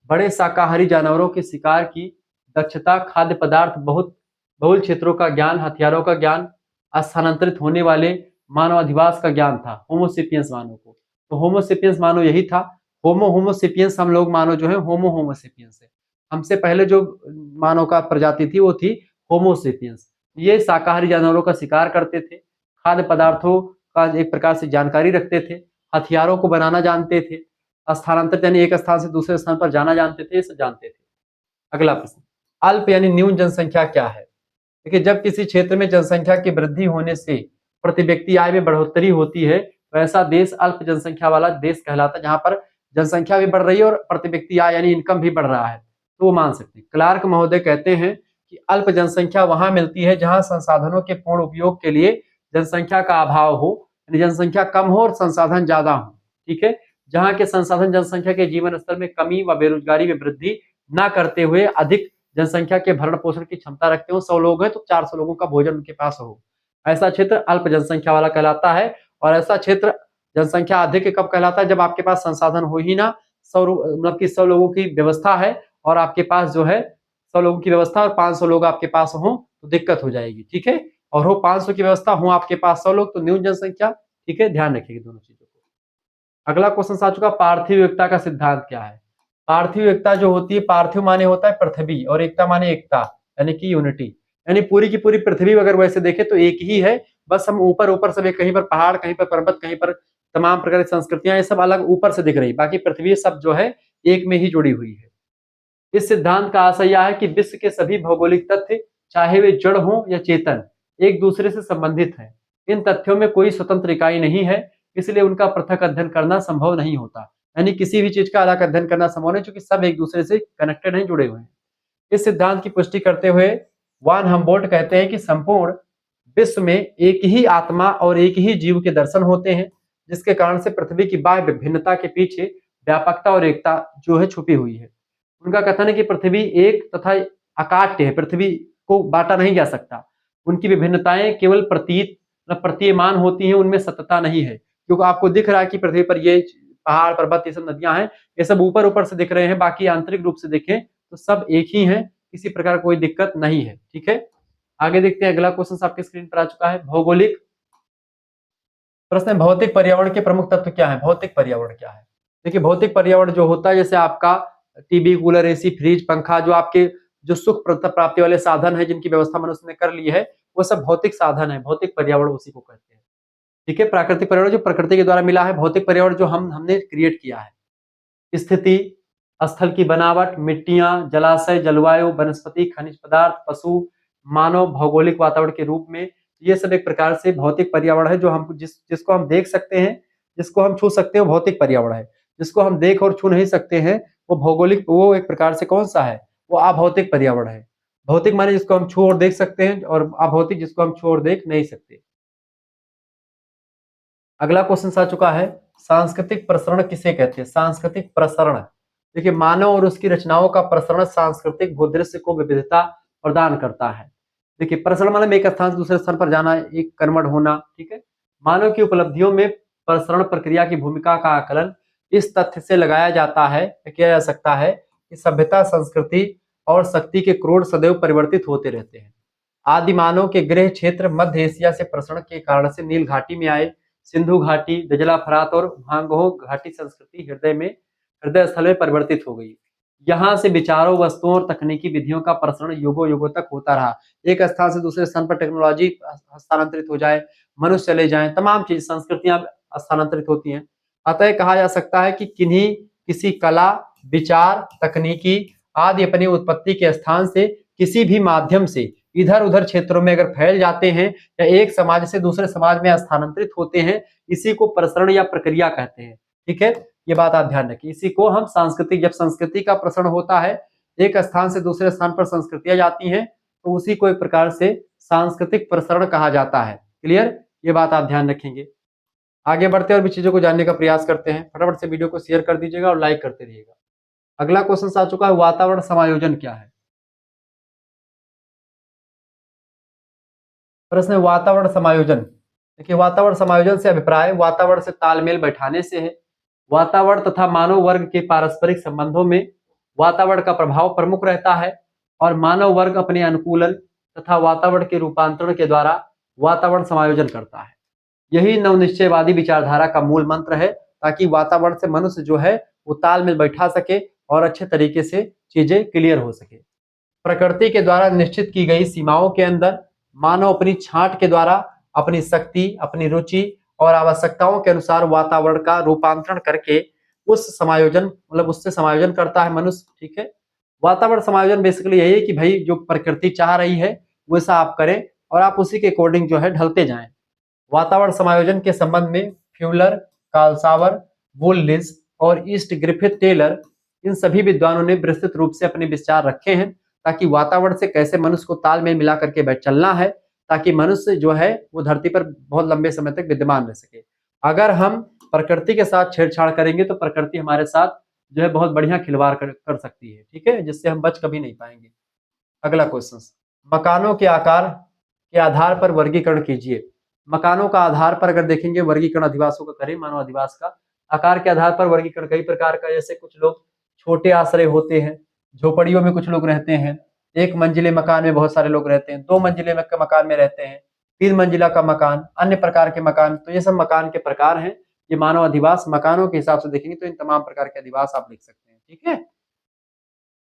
बड़े शाकाहारी जानवरों के शिकार की दक्षता, खाद्य पदार्थ, बहुत बहुल क्षेत्रों का ज्ञान, हथियारों का ज्ञान, स्थानांतरित होने वाले मानव अधिवास का ज्ञान था होमोसेपियंस मानव को। तो होमोसेपियंस मानव यही था। होमोसेपियंस हम लोग मानव जो है होमोसेपियंस है। हमसे पहले जो मानव का प्रजाति थी वो थी होमोसेपियंस। ये शाकाहारी जानवरों का शिकार करते थे, खाद्य पदार्थों का एक प्रकार से जानकारी रखते थे, हथियारों को बनाना जानते थे, स्थानांतरित यानी एक स्थान से दूसरे स्थान पर जाना जानते थे, ये सब जानते थे। अगला प्रश्न, अल्प यानी न्यून जनसंख्या क्या है? देखिए जब किसी क्षेत्र में जनसंख्या की वृद्धि होने से प्रति व्यक्ति आय में बढ़ोतरी होती है तो ऐसा देश अल्प जनसंख्या वाला देश कहलाता है, जहां पर जनसंख्या भी बढ़ रही है और प्रति व्यक्ति आय यानी इनकम भी बढ़ रहा है, तो वो मान सकते हैं। क्लार्क महोदय कहते हैं कि अल्प जनसंख्या वहां मिलती है जहां संसाधनों के पूर्ण उपयोग के लिए जनसंख्या का अभाव हो, यानी जनसंख्या कम हो और संसाधन ज्यादा हो, ठीक है। जहां के संसाधन जनसंख्या के जीवन स्तर में कमी व बेरोजगारी में वृद्धि न करते हुए अधिक जनसंख्या के भरण पोषण की क्षमता रखते हो। 100 लोग हैं तो 400 लोगों का भोजन उनके पास हो, ऐसा क्षेत्र अल्प जनसंख्या वाला कहलाता है। और ऐसा क्षेत्र जनसंख्या अधिक कब कहलाता है? जब आपके पास संसाधन हो ही ना, 100 मतलब कि 100 लोगों की व्यवस्था है और आपके पास जो है 100 लोगों की व्यवस्था और 500 लोग आपके पास हो तो दिक्कत हो जाएगी, ठीक है। और हो 500 की व्यवस्था, हो आपके पास 100 लोग, तो न्यून जनसंख्या, ठीक है, ध्यान रखिएगा दोनों चीजों को। अगला क्वेश्चन आ चुका, पार्थिव एकता का सिद्धांत क्या है? पार्थिव एकता जो होती है, पार्थिव माने होता है पृथ्वी और एकता माने एकता, यानी कि यूनिटी। यानी पूरी की पूरी पृथ्वी अगर वैसे देखे तो एक ही है, बस हम ऊपर ऊपर सब कहीं पर पहाड़, कहीं पर पर्वत, कहीं पर तमाम प्रकार की संस्कृतियां, ये सब अलग ऊपर से दिख रही, बाकी पृथ्वी सब जो है एक में ही जुड़ी हुई है। इस सिद्धांत का आशय यह है कि विश्व के सभी भौगोलिक तथ्य, चाहे वे जड़ हों या चेतन, एक दूसरे से संबंधित हैं। इन तथ्यों में कोई स्वतंत्र इकाई नहीं है, इसलिए उनका पृथक अध्ययन करना संभव नहीं होता। यानी किसी भी चीज का अलग अध्ययन करना संभव नहीं, क्योंकि सब एक दूसरे से कनेक्टेड हैं, जुड़े हुए हैं। इस सिद्धांत की पुष्टि करते हुए वान हम्बोल्ट कहते हैं कि संपूर्ण विश्व में एक ही आत्मा और एक ही जीव के दर्शन होते हैं, जिसके कारण से पृथ्वी की बाह्य भिन्नता के पीछे व्यापकता और एकता जो है छुपी हुई है। उनका कथन है कि पृथ्वी एक तथा अकाट्य है, पृथ्वी को बांटा नहीं जा सकता। उनकी विभिन्नताएं केवल प्रतीयमान होती हैं, उनमें सत्यता नहीं है। क्योंकि आपको दिख रहा है कि पृथ्वी पर ये पहाड़, पर्वत, ये सब नदियां हैं, ये सब ऊपर ऊपर से दिख रहे हैं, बाकी आंतरिक रूप से देखें तो सब एक ही हैं, किसी प्रकार कोई दिक्कत नहीं है। ठीक है, आगे देखते हैं। अगला क्वेश्चन आपके स्क्रीन पर आ चुका है। भौगोलिक प्रश्न है, भौतिक पर्यावरण के प्रमुख तत्व क्या है? भौतिक पर्यावरण क्या है? देखिए, भौतिक पर्यावरण जो होता है, जैसे आपका टीवी, कूलर, एसी, फ्रिज, पंखा, जो आपके जो सुख प्राप्ति वाले साधन है, जिनकी व्यवस्था मनुष्य ने कर ली है, वो सब भौतिक साधन है, भौतिक पर्यावरण उसी को कहते हैं। ठीक है, प्राकृतिक पर्यावरण जो प्रकृति के द्वारा मिला है, भौतिक पर्यावरण जो हमने क्रिएट किया है। स्थिति, स्थल की बनावट, मिट्टियां, जलाशय, जलवायु, वनस्पति, खनिज पदार्थ, पशु, मानव, भौगोलिक वातावरण के रूप में, ये सब एक प्रकार से भौतिक पर्यावरण है, जो हम जिसको हम देख सकते हैं, जिसको हम छू सकते हैं, भौतिक पर्यावरण है। जिसको हम देख और छू नहीं सकते हैं, वो भौगोलिक, वो एक प्रकार से कौन सा है? वो अभौतिक पर्यावरण है। भौतिक माने जिसको हम छू और देख सकते हैं, और अभौतिक जिसको हम छू और देख नहीं सकते। अगला क्वेश्चन आ चुका है, सांस्कृतिक प्रसरण किसे कहते हैं? सांस्कृतिक प्रसरण, देखिए, मानव और उसकी रचनाओं का प्रसरण सांस्कृतिक भूदृश्य को विविधता प्रदान करता है। देखिए, प्रसरण मतलब एक स्थान से दूसरे स्थान पर जाना, एक कन्वर्ट होना। ठीक है, मानव की उपलब्धियों में प्रसरण प्रक्रिया की भूमिका का आकलन इस तथ्य से लगाया जाता है, किया जा सकता है कि सभ्यता, संस्कृति और शक्ति के क्रोध सदैव परिवर्तित होते रहते हैं। आदि मानव के गृह क्षेत्र मध्य एशिया से प्रसरण के कारण से नील घाटी में आए, सिंधु घाटी, दजला फरात और भांगो घाटी संस्कृति हृदय स्थल में परिवर्तित हो गई। यहाँ से विचारों, वस्तुओं और तकनीकी विधियों का प्रसरण युगों युगों तक होता रहा। एक स्थान से दूसरे स्थान पर टेक्नोलॉजी हस्तांतरित हो जाए, मनुष्य चले जाएं, तमाम चीज, संस्कृतियां स्थानांतरित होती हैं। अतः कहा जा सकता है कि किसी कला, विचार, तकनीकी आदि अपनी उत्पत्ति के स्थान से किसी भी माध्यम से इधर उधर क्षेत्रों में अगर फैल जाते हैं या एक समाज से दूसरे समाज में स्थानांतरित होते हैं, इसी को प्रसरण या प्रक्रिया कहते हैं। ठीक है, ये बात आप ध्यान रखिए। इसी को हम सांस्कृतिक, जब संस्कृति का प्रसरण होता है, एक स्थान से दूसरे स्थान पर संस्कृतियां जाती हैं, तो उसी को एक प्रकार से सांस्कृतिक प्रसरण कहा जाता है। क्लियर, ये बात आप ध्यान रखेंगे। आगे बढ़ते और भी चीजों को जानने का प्रयास करते हैं। फटाफट से वीडियो को शेयर कर दीजिएगा और लाइक करते रहिएगा। अगला क्वेश्चन आ चुका है, वातावरण समायोजन क्या है? प्रश्न है, वातावरण समायोजन। देखिए, वातावरण समायोजन से अभिप्राय वातावरण से तालमेल बैठाने से है। वातावरण तथा मानव वर्ग के पारस्परिक संबंधों में वातावरण का प्रभाव प्रमुख रहता है, और मानव वर्ग अपने अनुकूलन तथा वातावरण के रूपांतरण के द्वारा वातावरण समायोजन करता है। यही नवनिश्चयवादी विचारधारा का मूल मंत्र है, ताकि वातावरण से मनुष्य जो है वो तालमेल बैठा सके और अच्छे तरीके से चीजें क्लियर हो सके। प्रकृति के द्वारा निश्चित की गई सीमाओं के अंदर मानव अपनी छांट के द्वारा अपनी शक्ति, अपनी रुचि और आवश्यकताओं के अनुसार वातावरण का रूपांतरण करके उससे समायोजन करता है मनुष्य। ठीक है, वातावरण समायोजन बेसिकली यही है कि भाई जो प्रकृति चाह रही है वैसा आप करें और आप उसी के अकॉर्डिंग जो है ढलते जाएं। वातावरण समायोजन के संबंध में फ्यूलर, कार्लसावर, वुललिज और ईस्ट ग्रिफिथ टेलर, इन सभी विद्वानों ने विस्तृत रूप से अपने विचार रखे हैं, ताकि वातावरण से कैसे मनुष्य को तालमेल मिला करके चलना है, ताकि मनुष्य जो है वो धरती पर बहुत लंबे समय तक विद्यमान रह सके। अगर हम प्रकृति के साथ छेड़छाड़ करेंगे तो प्रकृति हमारे साथ जो है बहुत बढ़िया खिलवाड़ कर सकती है। ठीक है, जिससे हम बच कभी नहीं पाएंगे। अगला क्वेश्चन, मकानों के आकार के आधार पर वर्गीकरण कीजिए। मकानों का आधार पर अगर देखेंगे, वर्गीकरण अधिवासों का करें, मानव अधिवास का आकार के आधार पर वर्गीकरण कई प्रकार का, जैसे कुछ लोग छोटे आश्रय होते हैं, झोपड़ियों में कुछ लोग रहते हैं, एक मंजिले मकान में बहुत सारे लोग रहते हैं, दो मंजिले मकान में रहते हैं, 3 मंजिला का मकान, अन्य प्रकार के मकान। तो ये सब मकान के प्रकार हैं। ये मानव अधिवास मकानों के हिसाब से देखेंगे तो इन तमाम प्रकार के अधिवास आप लिख सकते हैं। ठीक है,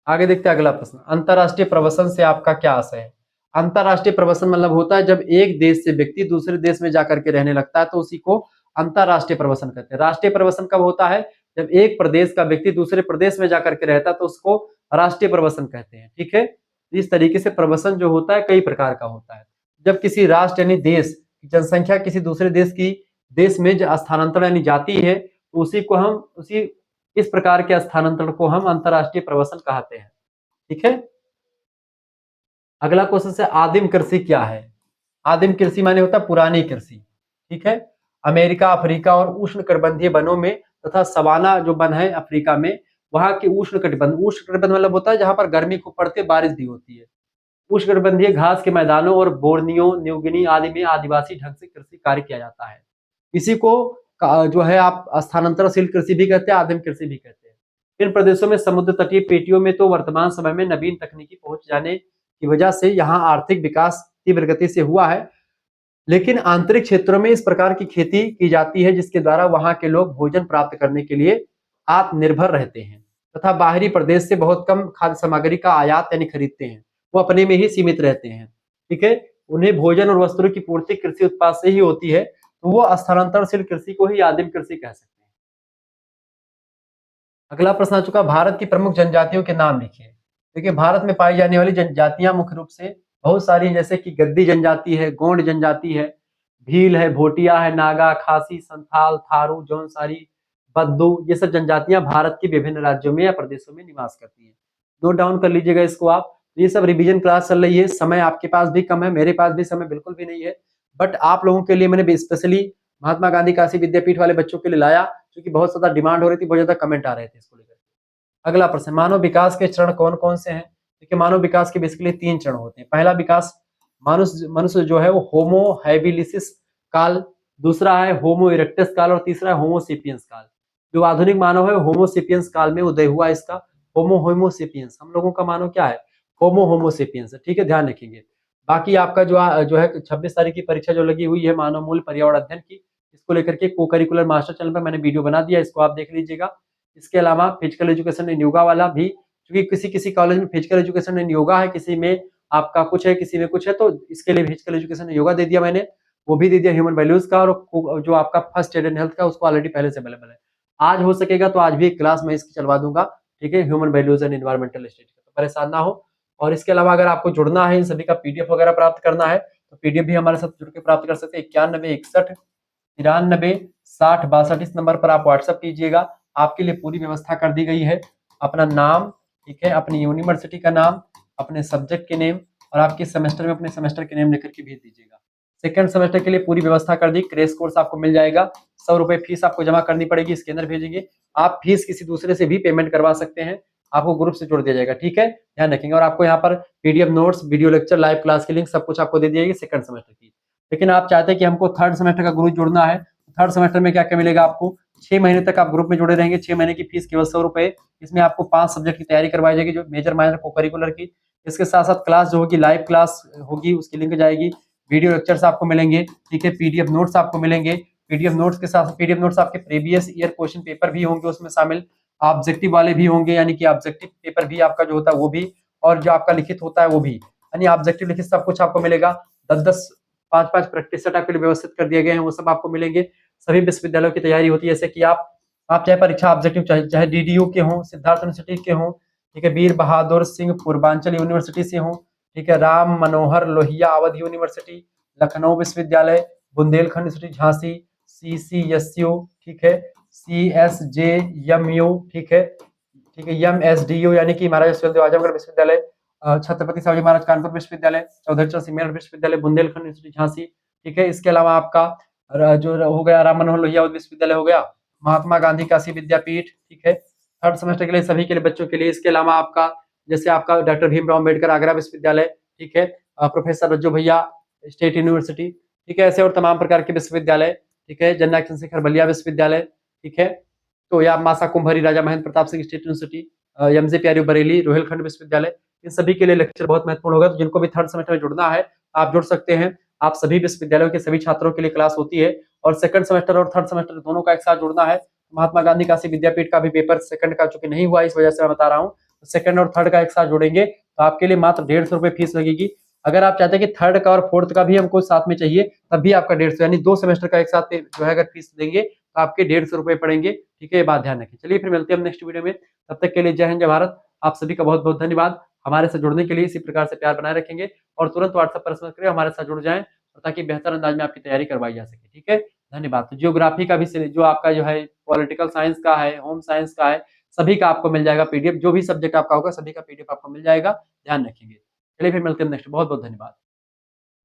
आगे देखते हैं अगला प्रश्न, अंतरराष्ट्रीय प्रवसन से आपका क्या आशय है? अंतरराष्ट्रीय प्रवसन मतलब होता है जब एक देश से व्यक्ति दूसरे देश में जाकर के रहने लगता है तो उसी को अंतरराष्ट्रीय प्रवसन कहते हैं। राष्ट्रीय प्रवसन कब होता है? जब एक प्रदेश का व्यक्ति दूसरे प्रदेश में जाकर के रहता है तो उसको राष्ट्रीय प्रवसन कहते हैं। ठीक है, इस तरीके से प्रवसन जो होता है कई प्रकार का होता है। जब किसी राष्ट्र यानी देश की जनसंख्या किसी दूसरे देश में स्थानांतरण यानी जाती है तो उसी इस प्रकार के स्थानांतरण को हम अंतरराष्ट्रीय प्रवसन कहते हैं। ठीक है, अगला क्वेश्चन से आदिम कृषि क्या है? आदिम कृषि माने होता है पुरानी कृषि। ठीक है, अमेरिका, अफ्रीका और उष्णकटिबंधीय वनों में तथा सवाना जो वन है अफ्रीका में, वहां के उष्णकटिबंध मतलब होता है जहां पर गर्मी खूब पड़ती है, बारिश भी होती है। उष्णकटिबंधीय घास के मैदानों और बोर्नियो, न्यूगिनी आदि में आदिवासी ढंग से कृषि कार्य किया जाता है। इसी को जो है आप स्थानांतरशील कृषि भी कहते हैं, आदिम कृषि भी कहते हैं। इन प्रदेशों में समुद्र तटीय पेटियों में तो वर्तमान समय में नवीन तकनीकी पहुंच जाने की वजह से यहाँ आर्थिक विकास तीव्र गति से हुआ है, लेकिन आंतरिक क्षेत्रों में इस प्रकार की खेती की जाती है जिसके द्वारा वहां के लोग भोजन प्राप्त करने के लिए आत्मनिर्भर रहते हैं तथा बाहरी प्रदेश से बहुत कम खाद्य सामग्री का आयात यानी खरीदते हैं। वो अपने में ही सीमित रहते हैं। ठीक है, उन्हें भोजन और वस्त्रों की पूर्ति कृषि उत्पाद से ही होती है, तो वो स्थानांतरशील कृषि को ही आदिम कृषि कह सकते हैं। अगला प्रश्न आ चुका, भारत की प्रमुख जनजातियों के नाम लिखिए। देखिए, भारत में पाई जाने वाली जनजातियां मुख्य रूप से बहुत सारी, जैसे कि गद्दी जनजाति है, गोंड जनजाति है, भील है, भोटिया है, नागा, खासी, संथाल, थारू, जौनसारी, बद्दू, ये सब जनजातियां भारत के विभिन्न राज्यों में या प्रदेशों में निवास करती हैं। नोट डाउन कर लीजिएगा इसको आप। ये सब रिवीजन क्लास चल रही है, समय आपके पास भी कम है, मेरे पास भी समय बिल्कुल भी नहीं है, बट आप लोगों के लिए मैंने स्पेशली महात्मा गांधी काशी विद्यापीठ वाले बच्चों के लिए लाया, क्योंकि बहुत ज्यादा डिमांड हो रही थी, बहुत ज्यादा कमेंट आ रहे थे इसको लेकर। अगला प्रश्न, मानव विकास के चरण कौन कौन से हैं? देखिए, मानव विकास के बेसिकली 3 चरण होते हैं। पहला विकास मनुष्य जो है वो होमो हैबिलिसिस काल, दूसरा है होमो इरेक्टस काल और तीसरा है होमो सेपियंस काल। जो आधुनिक मानव है होमो सेपियंस काल में उदय हुआ इसका, होमो सेपियंस। हम लोगों का मानव क्या है? होमो सेपियंस है। ठीक है, ध्यान रखेंगे। बाकी आपका जो है 26 तारीख की परीक्षा जो लगी हुई है मानव मूल पर्यावरण अध्ययन की, इसको लेकर के को करिकुलर मास्टर चैनल पर मैंने वीडियो बना दिया, इसको आप देख लीजिएगा। इसके अलावा फिजिकल एजुकेशन इन योगा वाला भी, क्योंकि किसी किसी कॉलेज में फिजिकल एजुकेशन इन योगा है, किसी में आपका कुछ है, किसी में कुछ है, तो इसके लिए फिजिकल एजुकेशन इन योगा दे दिया मैंने, वो भी दे दिया ह्यूमन वैल्यूज का, और जो आपका फर्स्ट एड एंड हेल्थ का उसको ऑलरेडी पहले से अवेलेबल है। आज हो सकेगा तो आज भी एक क्लास मैं इसकी चलवा दूंगा। ठीक है, human values and environmental studies का, तो परेशान ना हो। और इसके अलावा अगर आपको जुड़ना है, इन सभी का पीडीएफ वगैरह प्राप्त करना है, तो पीडीएफ भी हमारे साथ जुड़ के प्राप्त कर सकते हैं। 9161936062 इस नंबर पर आप व्हाट्सएप कीजिएगा। आपके लिए पूरी व्यवस्था कर दी गई है। अपना नाम, ठीक है, अपनी यूनिवर्सिटी का नाम, अपने सब्जेक्ट के नेम और आपके सेमेस्टर में अपने सेमेस्टर के नेम लेकर के भेज दीजिएगा। सेकंड सेमेस्टर के लिए पूरी व्यवस्था कर दी, क्रैश कोर्स आपको मिल जाएगा। 100 रुपए फीस आपको जमा करनी पड़ेगी, स्कैनर भेजेंगे। आप फीस किसी दूसरे से भी पेमेंट करवा सकते हैं, आपको ग्रुप से जोड़ दिया जाएगा। ठीक है, ध्यान रखेंगे। और आपको यहाँ पर PDF notes, video lecture, live class की लिंक सब कुछ आपको दे दी जाएगी सेकंड सेमेस्टर की। लेकिन आप चाहते हैं कि हमको थर्ड सेमेस्टर का ग्रुप जोड़ना है, थर्ड सेमेस्टर में क्या क्या मिलेगा आपको? 6 महीने तक आप ग्रुप में जुड़े रहेंगे। 6 महीने की फीस केवल 100 रुपए। इसमें आपको 5 सब्जेक्ट की तैयारी करवाई जाएगी, जो मेजर माइनर को करिकुलर की। इसके साथ साथ क्लास जो होगी, लाइव क्लास होगी, उसकी लिंक जाएगी। वीडियो लेक्चर्स आपको मिलेंगे। ठीक है, पीडीएफ नोट्स आपको मिलेंगे। पीडीएफ नोट्स के साथ पीडीएफ नोट्स आपके प्रीवियस ईयर क्वेश्चन पेपर भी होंगे उसमें शामिल, ऑब्जेक्टिव वाले भी होंगे, यानी कि ऑब्जेक्टिव पेपर भी आपका जो होता है वो भी, और जो आपका लिखित होता है वो भी, यानी ऑब्जेक्टिव लिखित सब कुछ आपको मिलेगा। 10-10 5-5 प्रैक्टिस सेट आपके लिए व्यवस्थित कर दिए गए हैं, वो सब आपको मिलेंगे। सभी विश्वविद्यालयों की तैयारी होती है, जैसे कि आप चाहे परीक्षा ऑब्जेक्टिव चाहे डीडीयू के हों, सिद्धार्थ यूनिवर्सिटी के हों, ठीक है, वीर बहादुर सिंह पूर्वांचल यूनिवर्सिटी से हों, ठीक है, राम मनोहर लोहिया अवध यूनिवर्सिटी, लखनऊ विश्वविद्यालय, बुंदेलखंड यूनिवर्सिटी झांसी, CCSU, ठीक है, CSJMU, ठीक है, MSDU यानी कि महाराजा सूर्यदेव आजमगढ़ विश्वविद्यालय, छत्रपति शिवाजी महाराज कानपुर विश्वविद्यालय, चौधरी चरण सिंह मेरठ विश्वविद्यालय, बुंदेलखंड यूनिवर्सिटी झांसी। ठीक है, इसके अलावा आपका जो हो गया राम मनोहर लोहिया विश्वविद्यालय हो गया, महात्मा गांधी काशी विद्यापीठ। ठीक है, थर्ड सेमेस्टर के लिए सभी के लिए बच्चों के लिए। इसके अलावा आपका जैसे आपका डॉक्टर भीमराव अम्बेडकर आगरा विश्वविद्यालय, ठीक है, प्रोफेसर रज्जू भैया स्टेट यूनिवर्सिटी, ठीक है, ऐसे और तमाम प्रकार के विश्वविद्यालय। ठीक है, जननायक चंद्रशेखर बलिया विश्वविद्यालय, ठीक है, तो या मासा कुंभरी Raja Mahendra Pratap Singh state university, MJ प्यारी बरेली रोहिलखंड विश्वविद्यालय। इन सभी के लिए लेक्चर बहुत महत्वपूर्ण होगा, तो जिनको भी थर्ड सेमेस्टर में जुड़ना है आप जुड़ सकते हैं। आप सभी विश्वविद्यालयों के सभी छात्रों के लिए क्लास होती है, और सेकंड सेमेस्टर और थर्ड सेमेस्टर दोनों का एक साथ जुड़ना है। महात्मा गांधी काशी विद्यापीठ का भी पेपर सेकंड का चूंकि नहीं हुआ, इस वजह से मैं बता रहा हूँ, सेकंड और थर्ड का एक साथ जोड़ेंगे तो आपके लिए मात्र 150 रुपए फीस लगेगी। अगर आप चाहते हैं कि थर्ड का और फोर्थ का भी हमको साथ में चाहिए, तब भी आपका 150, यानी 2 सेमेस्टर का एक साथ जो है अगर फीस देंगे तो आपके 150 रुपए पड़ेंगे। ठीक है, ये बात ध्यान रखें। चलिए फिर मिलते हैं हम नेक्स्ट वीडियो में, तब तक के लिए जय हिंद जय भारत। आप सभी का बहुत बहुत धन्यवाद। हमारे साथ जुड़ने के लिए इसी प्रकार से प्यार बनाए रखेंगे और तुरंत व्हाट्सएप पर SMS करें, हमारे साथ जुड़ जाएं, ताकि बेहतर अंदाज में आपकी तैयारी करवाई जा सके। ठीक है, धन्यवाद। तो जियोग्राफी का भी जो आपका जो है पॉलिटिकल साइंस का है, होम साइंस का है, सभी का आपको मिल जाएगा पीडीएफ। जो भी सब्जेक्ट आपका होगा सभी का पीडीएफ आपको मिल जाएगा, ध्यान रखेंगे। चलिए फिर मिलते हैं नेक्स्ट। बहुत बहुत धन्यवाद।